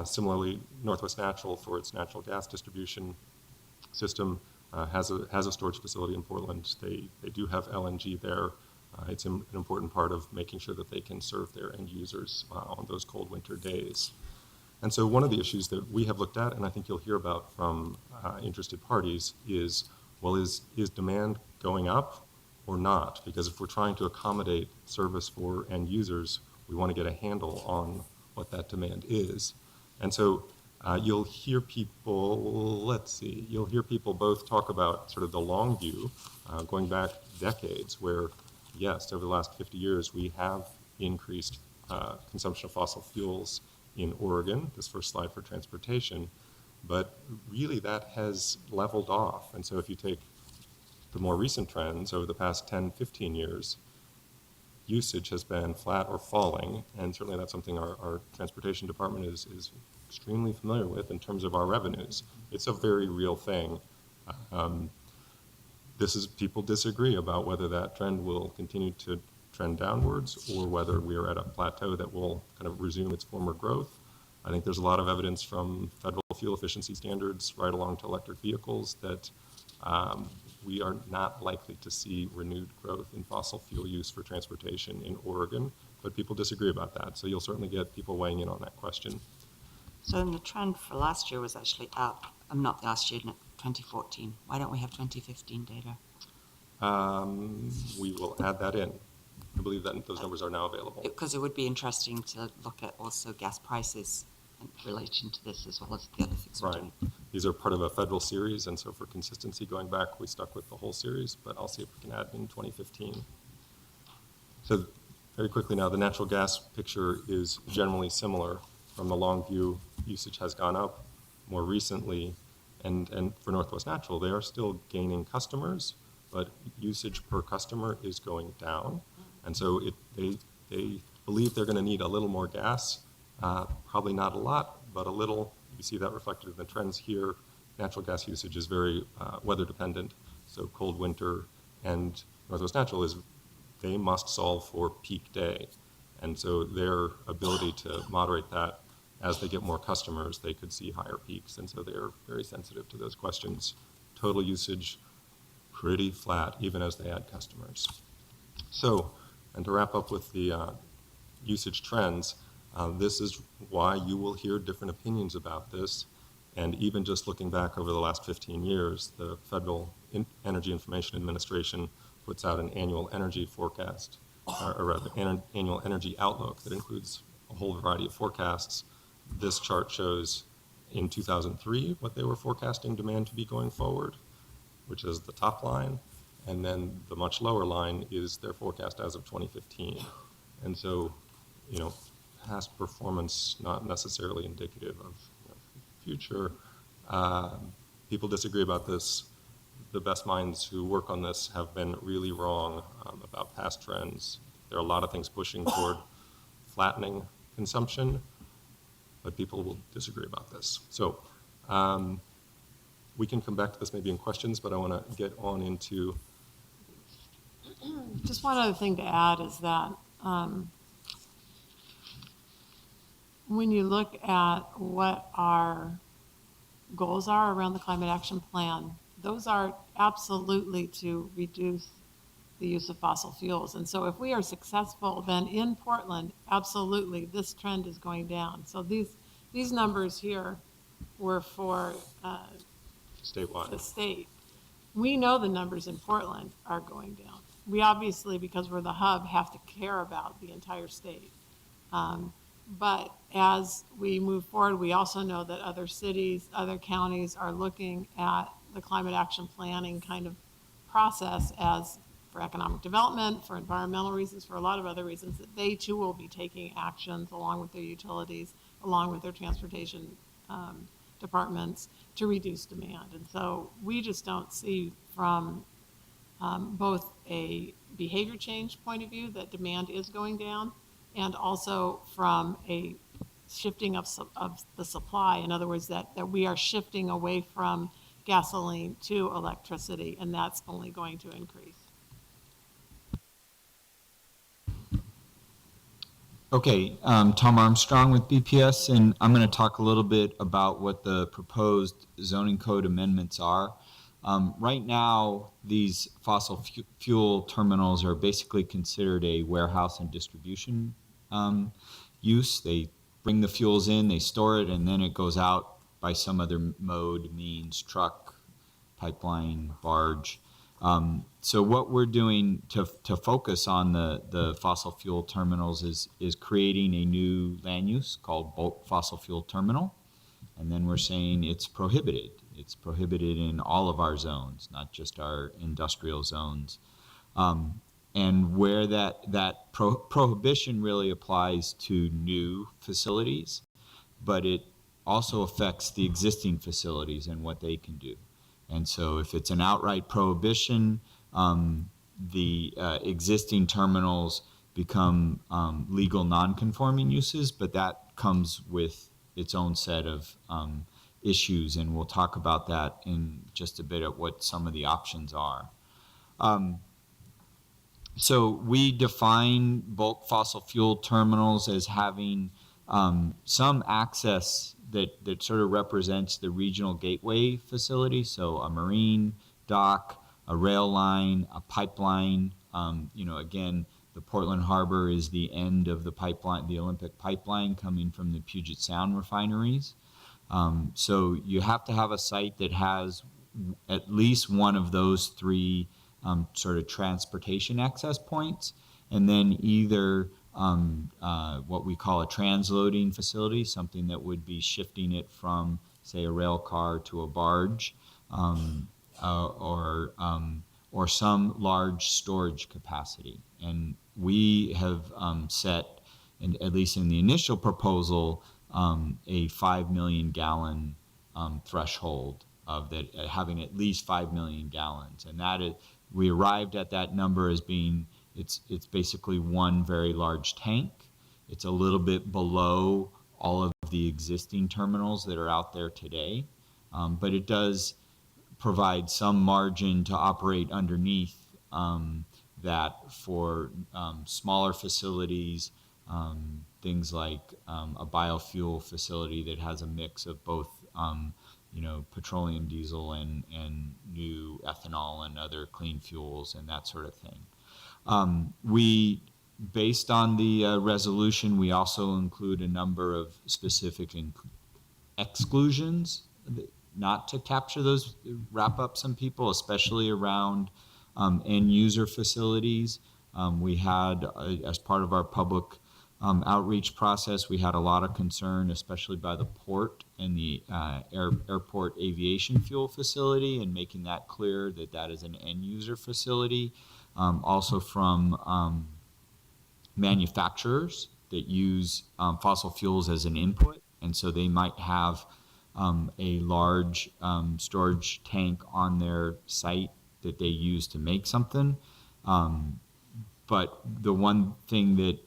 Similarly, Northwest Natural, for its natural gas distribution system, has a storage facility in Portland. They do have LNG there. It's an important part of making sure that they can serve their end users on those cold winter days. And so one of the issues that we have looked at, and I think you'll hear about from interested parties, is, well, is demand going up or not? Because if we're trying to accommodate service for end users, we want to get a handle on what that demand is. And so you'll hear people, you'll hear people both talk about sort of the long view, going back decades, where, yes, over the last 50 years, we have increased consumption of fossil fuels in Oregon, this first slide for transportation, but really that has leveled off. And so if you take the more recent trends over the past 10, 15 years, usage has been flat or falling, and certainly that's something our transportation department is extremely familiar with in terms of our revenues. It's a very real thing. People disagree about whether that trend will continue to trend downwards or whether we are at a plateau that will kind of resume its former growth. I think there's a lot of evidence from federal fuel efficiency standards right along to electric vehicles that we are not likely to see renewed growth in fossil fuel use for transportation in Oregon, but people disagree about that. So you'll certainly get people weighing in on that question. So the trend for last year was actually up. Not last year, 2014. Why don't we have 2015 data? We will add that in. I believe that those numbers are now available. Because it would be interesting to look at also gas prices in relation to this as well as the other things we're doing. These are part of a federal series, and so for consistency going back, we stuck with the whole series, but I'll see if we can add in 2015. So very quickly now, the natural gas picture is generally similar. From the long view, usage has gone up more recently, and for Northwest Natural, they are still gaining customers, but usage per customer is going down. And so they believe they're going to need a little more gas, probably not a lot, but a little. You see that reflected in the trends here. Natural gas usage is very weather dependent, so cold winter, and Northwest Natural they must solve for peak day. And so their ability to moderate that as they get more customers, they could see higher peaks. And so they're very sensitive to those questions. Total usage, pretty flat, even as they add customers. So, and to wrap up with the usage trends, this is why you will hear different opinions about this. And even just looking back over the last 15 years, the Federal Energy Information Administration puts out an annual energy forecast, or rather, an annual energy outlook that includes a whole variety of forecasts. This chart shows in 2003 what they were forecasting demand to be going forward, which is the top line. And then the much lower line is their forecast as of 2015. And so, past performance not necessarily indicative of future. People disagree about this. The best minds who work on this have been really wrong about past trends. There are a lot of things pushing toward flattening consumption, but people will disagree about this. So we can come back to this maybe in questions, but I want to get on into. Just one other thing to add is that when you look at what our goals are around the Climate Action Plan, those are absolutely to reduce the use of fossil fuels. And so if we are successful, then in Portland, absolutely, this trend is going down. So these numbers here were for Statewide. the state. We know the numbers in Portland are going down. We obviously, because we're the hub, have to care about the entire state. But as we move forward, we also know that other cities, other counties are looking at the climate action planning kind of process as for economic development, for environmental reasons, for a lot of other reasons, that they too will be taking actions along with their utilities, along with their transportation departments to reduce demand. And so we just don't see from both a behavior change point of view that demand is going down, and also from a shifting of the supply. In other words, that we are shifting away from gasoline to electricity, and that's only going to increase. Okay, Tom Armstrong with BPS, and I'm going to talk a little bit about what the proposed zoning code amendments are. Right now, these fossil fuel terminals are basically considered a warehouse and distribution use. They bring the fuels in, they store it, and then it goes out by some other mode, means truck, pipeline, barge. So what we're doing to focus on the fossil fuel terminals is creating a new land use called bulk fossil fuel terminal. And then we're saying it's prohibited. It's prohibited in all of our zones, not just our industrial zones. And where that prohibition really applies to new facilities, but it also affects the existing facilities and what they can do. And so if it's an outright prohibition, the existing terminals become legal non-conforming uses, but that comes with its own set of issues, and we'll talk about that in just a bit at what some of the options are. So we define bulk fossil fuel terminals as having some access that sort of represents the regional gateway facility, so a marine dock, a rail line, a pipeline. Again, the Portland Harbor is the end of the pipeline, the Olympic pipeline coming from the Puget Sound refineries. So you have to have a site that has at least one of those three sort of transportation access points, and then either what we call a transloading facility, something that would be shifting it from, say, a rail car to a barge, or some large storage capacity. And we have set, at least in the initial proposal, a 5 million gallon threshold of that, having at least 5 million gallons. And that is, we arrived at that number as being, it's basically one very large tank. It's a little bit below all of the existing terminals that are out there today, but it does provide some margin to operate underneath that for smaller facilities, things like a biofuel facility that has a mix of both petroleum diesel and new ethanol and other clean fuels and that sort of thing. Based on the resolution, we also include a number of specific exclusions, not to capture those, wrap up some people, especially around end user facilities. We had, as part of our public outreach process, we had a lot of concern, especially by the port and the airport aviation fuel facility, and making that clear that that is an end user facility. Also from manufacturers that use fossil fuels as an input, and so they might have a large storage tank on their site that they use to make something. But the one thing that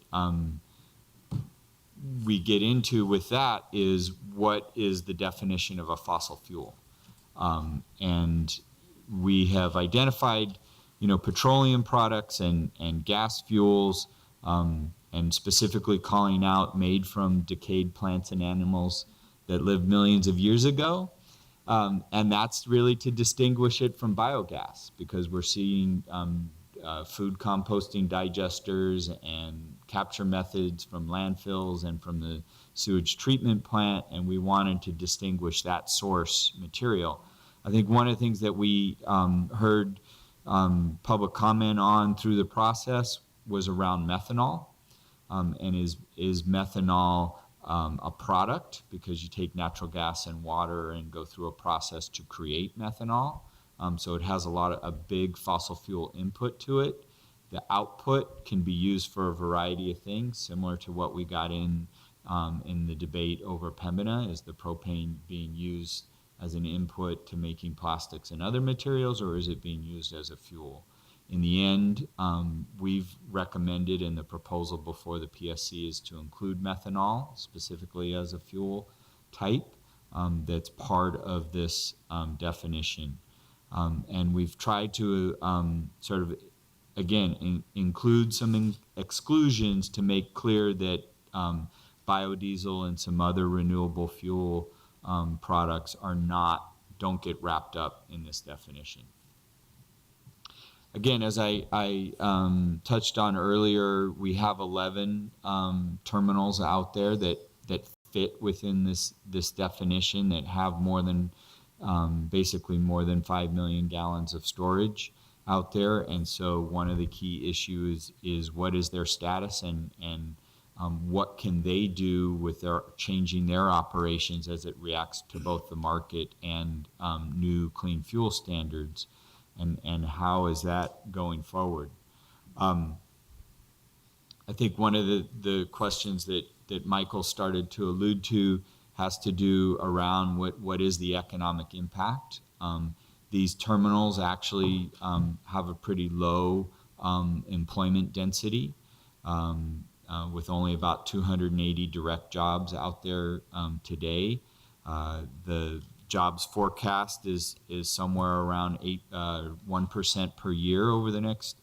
we get into with that is, what is the definition of a fossil fuel? And we have identified, petroleum products and gas fuels, and specifically calling out made from decayed plants and animals that lived millions of years ago. And that's really to distinguish it from biogas, because we're seeing food composting digesters and capture methods from landfills and from the sewage treatment plant, and we wanted to distinguish that source material. I think one of the things that we heard public comment on through the process was around methanol. And is methanol a product, because you take natural gas and water and go through a process to create methanol. So it has a big fossil fuel input to it. The output can be used for a variety of things, similar to what we got in the debate over Pembina. Is the propane being used as an input to making plastics and other materials, or is it being used as a fuel? In the end, we've recommended, in the proposal before the PSC, is to include methanol specifically as a fuel type that's part of this definition. And we've tried to sort of, again, include some exclusions to make clear that biodiesel and some other renewable fuel products don't get wrapped up in this definition. Again, as I touched on earlier, we have 11 terminals out there that fit within this definition, that have basically more than 5 million gallons of storage out there. And so one of the key issues is what is their status, and what can they do with changing their operations as it reacts to both the market and new clean fuel standards. And how is that going forward? I think one of the questions that Michael started to allude to has to do around what is the economic impact. These terminals actually have a pretty low employment density, with only about 280 direct jobs out there today. The jobs forecast is somewhere around 1% per year over the next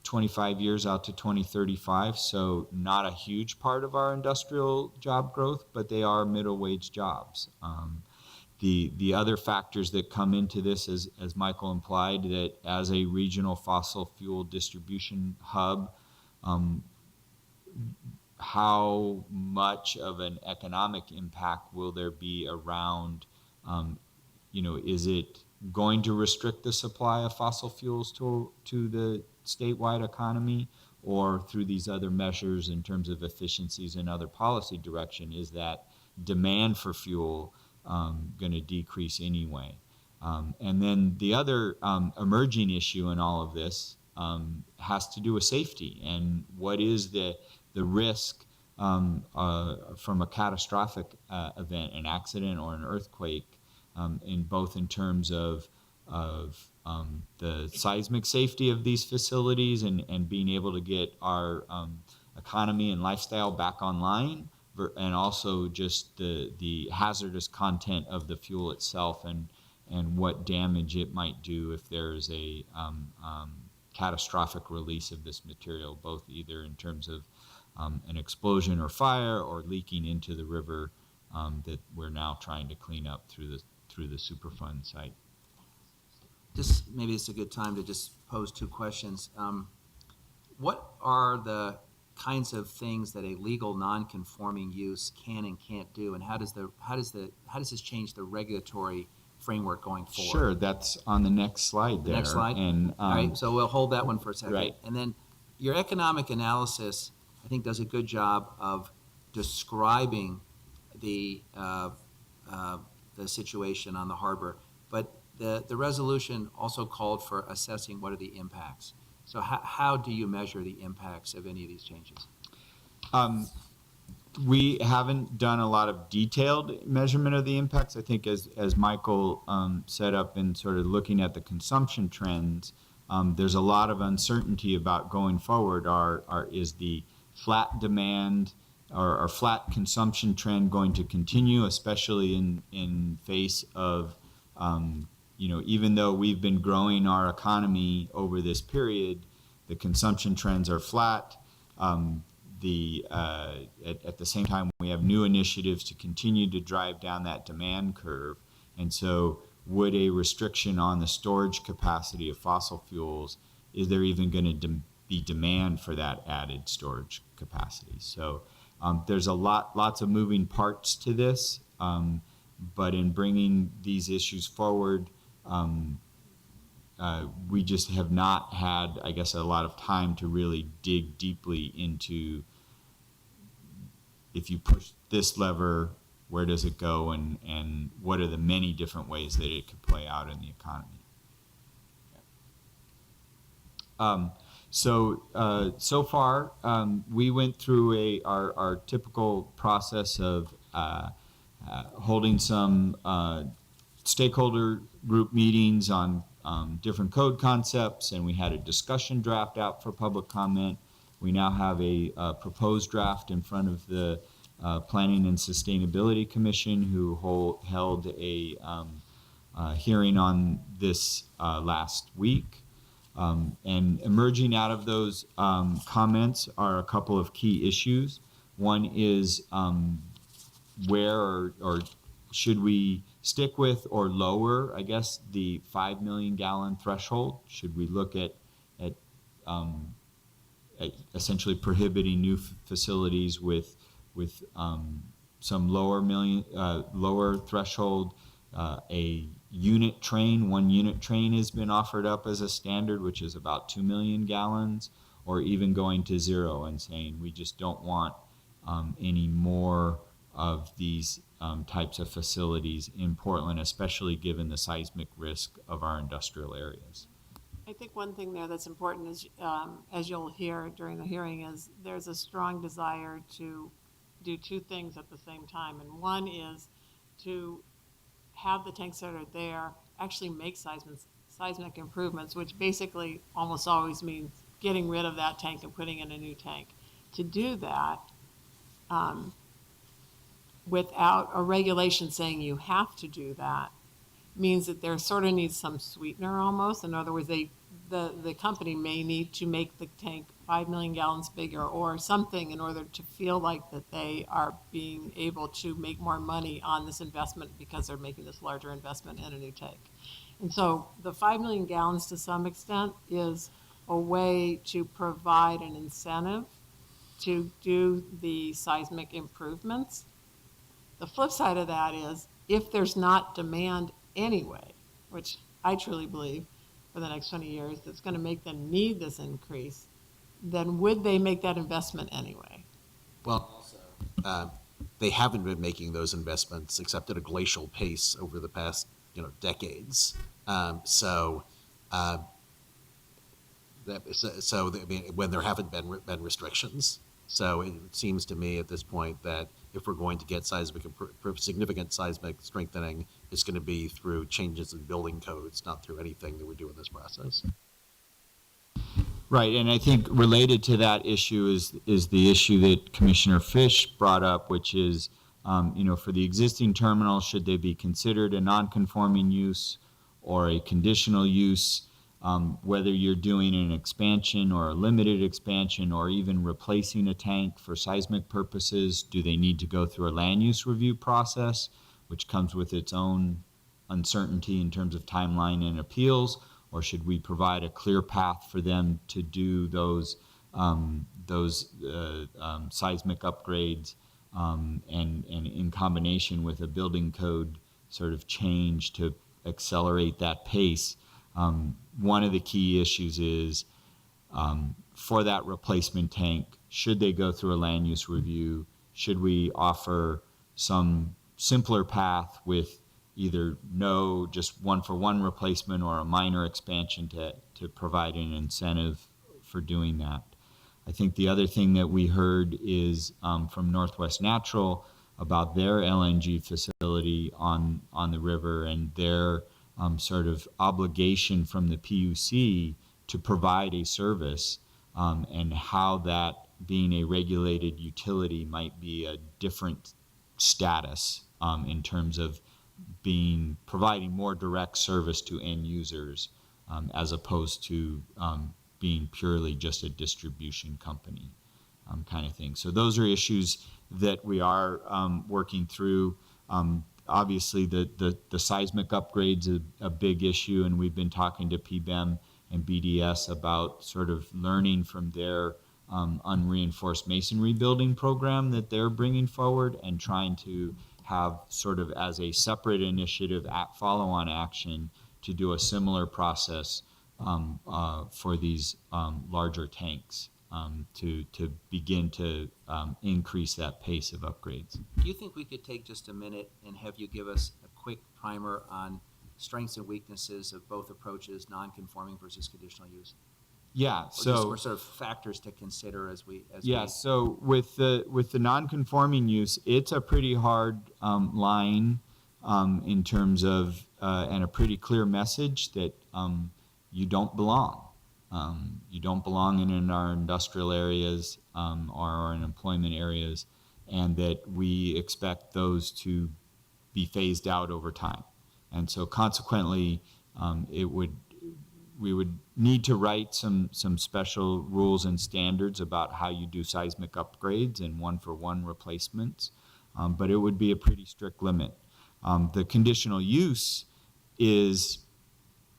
25 years out to 2035. So not a huge part of our industrial job growth, but they are middle wage jobs. The other factors that come into this, as Michael implied, that as a regional fossil fuel distribution hub, how much of an economic impact will there be around, is it going to restrict the supply of fossil fuels to the statewide economy, or through these other measures in terms of efficiencies and other policy direction, is that demand for fuel going to decrease anyway? And then the other emerging issue in all of this has to do with safety, and what is the risk from a catastrophic event, an accident or an earthquake, in terms of the seismic safety of these facilities and being able to get our economy and lifestyle back online, and also just the hazardous content of the fuel itself, and what damage it might do if there's a catastrophic release of this material, both either in terms of an explosion or fire, or leaking into the river that we're now trying to clean up through the Superfund site. Maybe it's a good time to just pose two questions. What are the kinds of things that a legal non-conforming use can and can't do, and how does this change the regulatory framework going forward? Sure, that's on the next slide there. Next slide. And all right, so we'll hold that one for a second. Right. And then your economic analysis I think does a good job of describing the situation on the harbor. But the resolution also called for assessing what are the impacts. So how do you measure the impacts of any of these changes? We haven't done a lot of detailed measurement of the impacts. I think as Michael set up in sort of looking at the consumption trends, there's a lot of uncertainty about going forward. Is the flat demand or flat consumption trend going to continue, especially in face of, even though we've been growing our economy over this period, the consumption trends are flat. At the same time, we have new initiatives to continue to drive down that demand curve. And so would a restriction on the storage capacity of fossil fuels, is there even going to be demand for that added storage capacity? So there's lots of moving parts to this, but in bringing these issues forward, we just have not had, I guess, a lot of time to really dig deeply into, if you push this lever, where does it go, and what are the many different ways that it could play out in the economy. So far, we went through our typical process of holding some stakeholder group meetings on different code concepts, and we had a discussion draft out for public comment. We now have a proposed draft in front of the Planning and Sustainability Commission, who held a hearing on this last week. And emerging out of those comments are a couple of key issues. One is where or should we stick with or lower, I guess, the 5 million gallon threshold? Should we look at essentially prohibiting new facilities with some lower threshold? A unit train, 1 unit train has been offered up as a standard, which is about 2 million gallons, or even going to zero and saying we just don't want any more of these types of facilities in Portland, especially given the seismic risk of our industrial areas. I think one thing there that's important is, as you'll hear during the hearing, is there's a strong desire to do two things at the same time. And one is to have the tanks that are there actually make seismic improvements, which basically almost always means getting rid of that tank and putting in a new tank. To do that, without a regulation saying you have to do that, means that there sort of needs some sweetener almost. In other words, the company may need to make the tank 5 million gallons bigger or something in order to feel like that they are being able to make more money on this investment because they're making this larger investment in a new tank. And so the 5 million gallons to some extent is a way to provide an incentive to do the seismic improvements. The flip side of that is if there's not demand anyway, which I truly believe for the next 20 years that's going to make them need this increase, then would they make that investment anyway? Well, they haven't been making those investments except at a glacial pace over the past, decades. When there haven't been restrictions. So it seems to me at this point that if we're going to get significant seismic strengthening, it's going to be through changes in building codes, not through anything that we do in this process. Right, and I think related to that issue is the issue that Commissioner Fish brought up, which is, for the existing terminal, should they be considered a non-conforming use or a conditional use? Whether you're doing an expansion or a limited expansion or even replacing a tank for seismic purposes, do they need to go through a land use review process, which comes with its own uncertainty in terms of timeline and appeals, or should we provide a clear path for them to do those seismic upgrades and in combination with a building code sort of change to accelerate that pace? One of the key issues is for that replacement tank, should they go through a land use review? Should we offer some simpler path with either no, just one-for-one replacement or a minor expansion to provide an incentive for doing that? I think the other thing that we heard is from Northwest Natural about their LNG facility on the river and their sort of obligation from the PUC to provide a service, and how that being a regulated utility might be a different status in terms of providing more direct service to end users, as opposed to being purely just a distribution company kind of thing. So those are issues that we are working through. Obviously, the seismic upgrade's a big issue, and we've been talking to PBEM and BDS about sort of learning from their unreinforced masonry building program that they're bringing forward, and trying to have sort of as a separate initiative at follow-on action to do a similar process for these larger tanks to begin to increase that pace of upgrades. Do you think we could take just a minute and have you give us a quick primer on strengths and weaknesses of both approaches, non-conforming versus conditional use? Yeah, Or so sort of factors to consider as we. So with the non-conforming use, it's a pretty hard line in terms of and a pretty clear message that you don't belong. You don't belong in our industrial areas or in employment areas, and that we expect those to be phased out over time. And so consequently, we would need to write some special rules and standards about how you do seismic upgrades and one-for-one replacements, but it would be a pretty strict limit. The conditional use is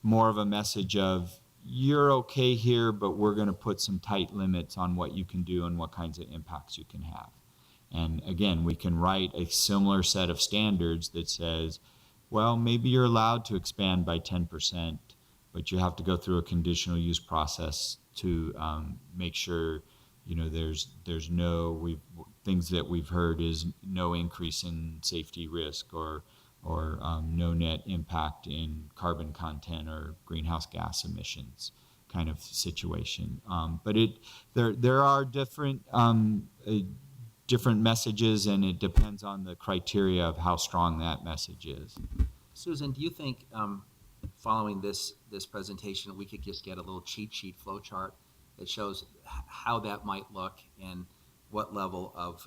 more of a message of, you're okay here, but we're going to put some tight limits on what you can do and what kinds of impacts you can have. And again, we can write a similar set of standards that says, well, maybe you're allowed to expand by 10%, but you have to go through a conditional use process to make sure, there's no, things that we've heard is no increase in safety risk or no net impact in carbon content or greenhouse gas emissions kind of situation. But there are different messages, and it depends on the criteria of how strong that message is. Susan, do you think following this presentation, we could just get a little cheat sheet flow chart that shows how that might look and what level of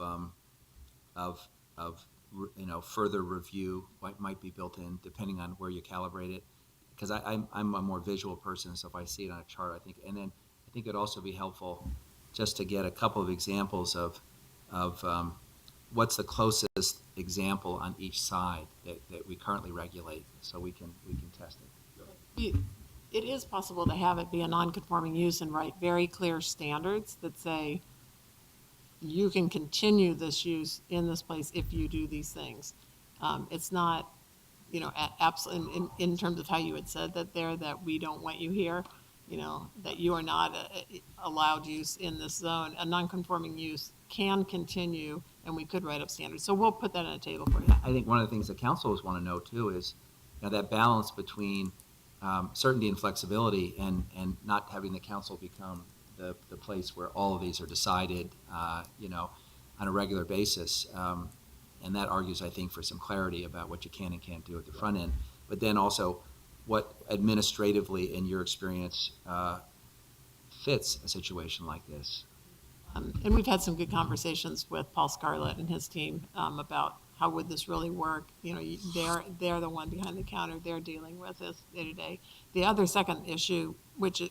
further review might be built in, depending on where you calibrate it? Because I'm a more visual person, so if I see it on a chart, I think it'd also be helpful just to get a couple of examples of what's the closest example on each side that we currently regulate, so we can test it. It is possible to have it be a non-conforming use and write very clear standards that say, you can continue this use in this place if you do these things. It's not, absolutely in terms of how you had said that we don't want you here, that you are not allowed use in this zone. A non-conforming use can continue, and we could write up standards. So we'll put that on a table for you. I think one of the things that councils want to know too is that balance between certainty and flexibility, and not having the council become the place where all of these are decided, on a regular basis. And that argues, I think, for some clarity about what you can and can't do at the front end. But then also what administratively, in your experience, fits a situation like this. And we've had some good conversations with Paul Scarlett and his team about how would this really work. They're the one behind the counter. They're dealing with this day to day. The other second issue, which is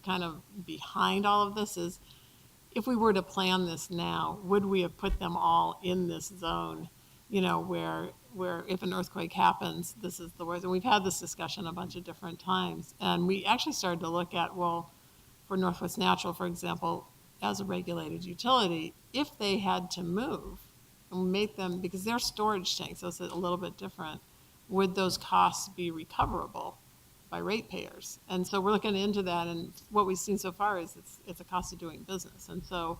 kind of behind all of this, is if we were to plan this now, would we have put them all in this zone, where if an earthquake happens, this is the worst. And we've had this discussion a bunch of different times. And we actually started to look at, well, for Northwest Natural, for example, as a regulated utility, if they had to move and make them, because they're storage tanks, so it's a little bit different, would those costs be recoverable? by ratepayers. And so we're looking into that, and what we've seen so far is it's a cost of doing business. And so,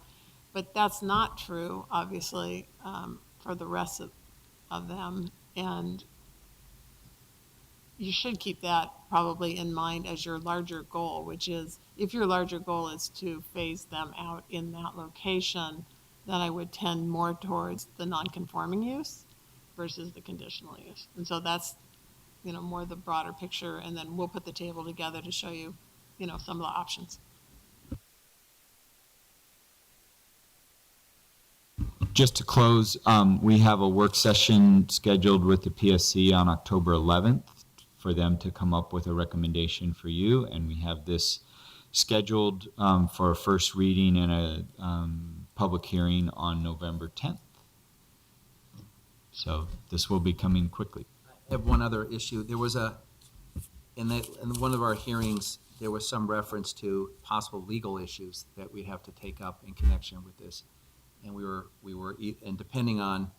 but that's not true, obviously, for the rest of them. And you should keep that probably in mind as your larger goal, which is, if your larger goal is to phase them out in that location, then I would tend more towards the non-conforming use versus the conditional use. And so that's, more the broader picture, and then we'll put the table together to show you, some of the options. Just to close, we have a work session scheduled with the PSC on October 11th for them to come up with a recommendation for you, and we have this scheduled for a first reading and a public hearing on November 10th. So this will be coming quickly. I have one other issue. There was in one of our hearings, there was some reference to possible legal issues that we'd have to take up in connection with this. And and depending on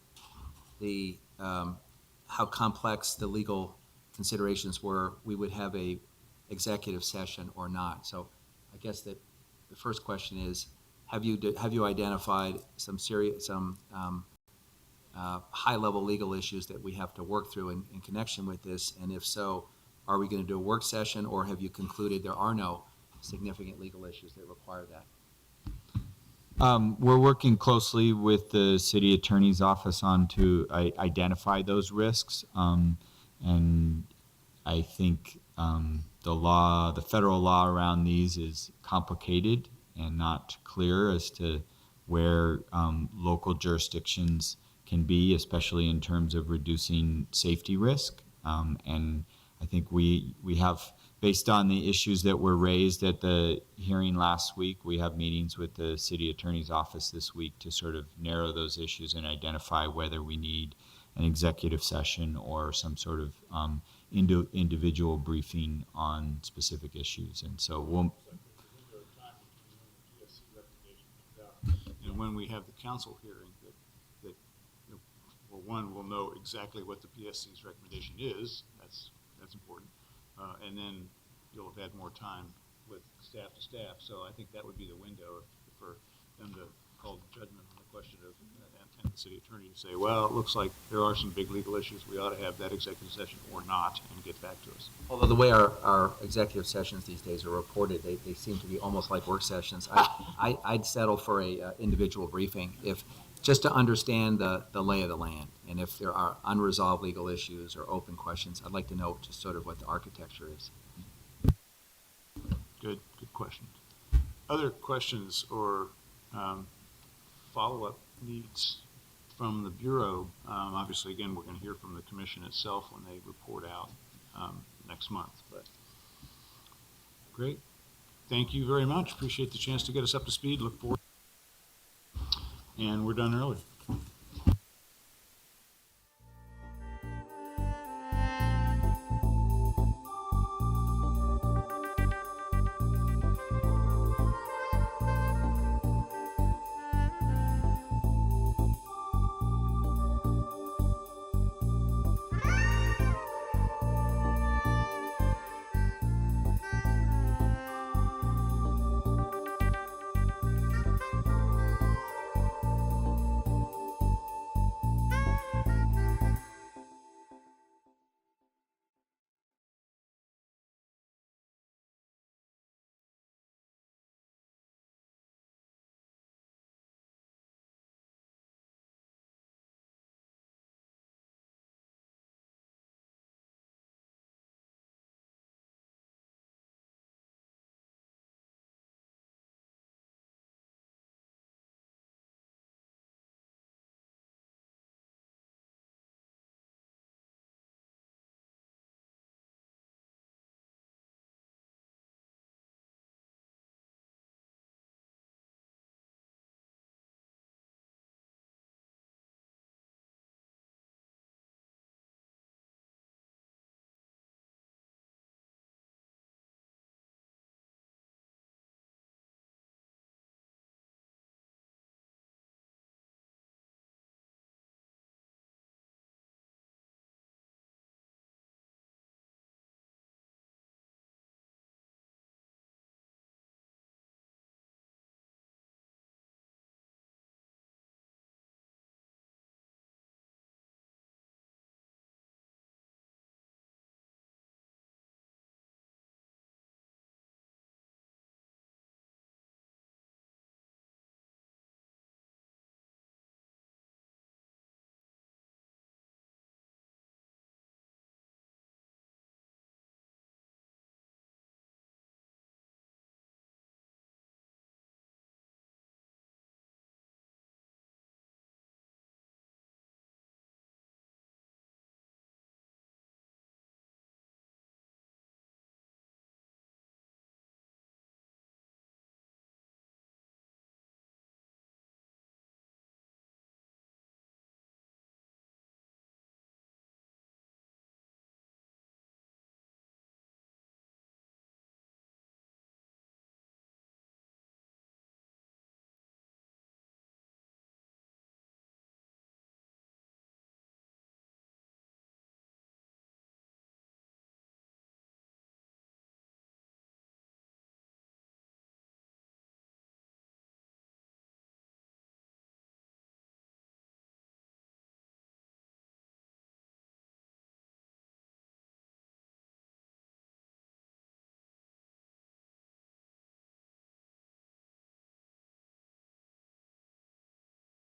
the, how complex the legal considerations were, we would have a executive session or not. So I guess that the first question is, have you identified some high-level legal issues that we have to work through in connection with this? And if so, are we going to do a work session, or have you concluded there are no significant legal issues that require that? We're working closely with the city attorney's office to identify those risks. And I think the federal law around these is complicated and not clear as to where local jurisdictions can be, especially in terms of reducing safety risk. And I think we have, based on the issues that were raised at the hearing last week, we have meetings with the city attorney's office this week to sort of narrow those issues and identify whether we need an executive session or some sort of individual briefing on specific issues. And so we'll... And when we have the council hearing, we'll know exactly what the PSC's recommendation is. That's important. And then you'll have had more time with staff to staff. So I think that would be the window for them to call judgment on the question of, and the city attorney to say, well, it looks like there are some big legal issues. We ought to have that executive session or not, and get back to us. Although the way our executive sessions these days are reported, they seem to be almost like work sessions. I'd settle for a individual briefing just to understand the lay of the land. And if there are unresolved legal issues or open questions, I'd like to know just sort of what the architecture is. Good question. Other questions or follow-up needs from the Bureau? Obviously, again, we're going to hear from the commission itself when they report out next month. But great. Thank you very much. Appreciate the chance to get us up to speed. Look forward. And we're done early.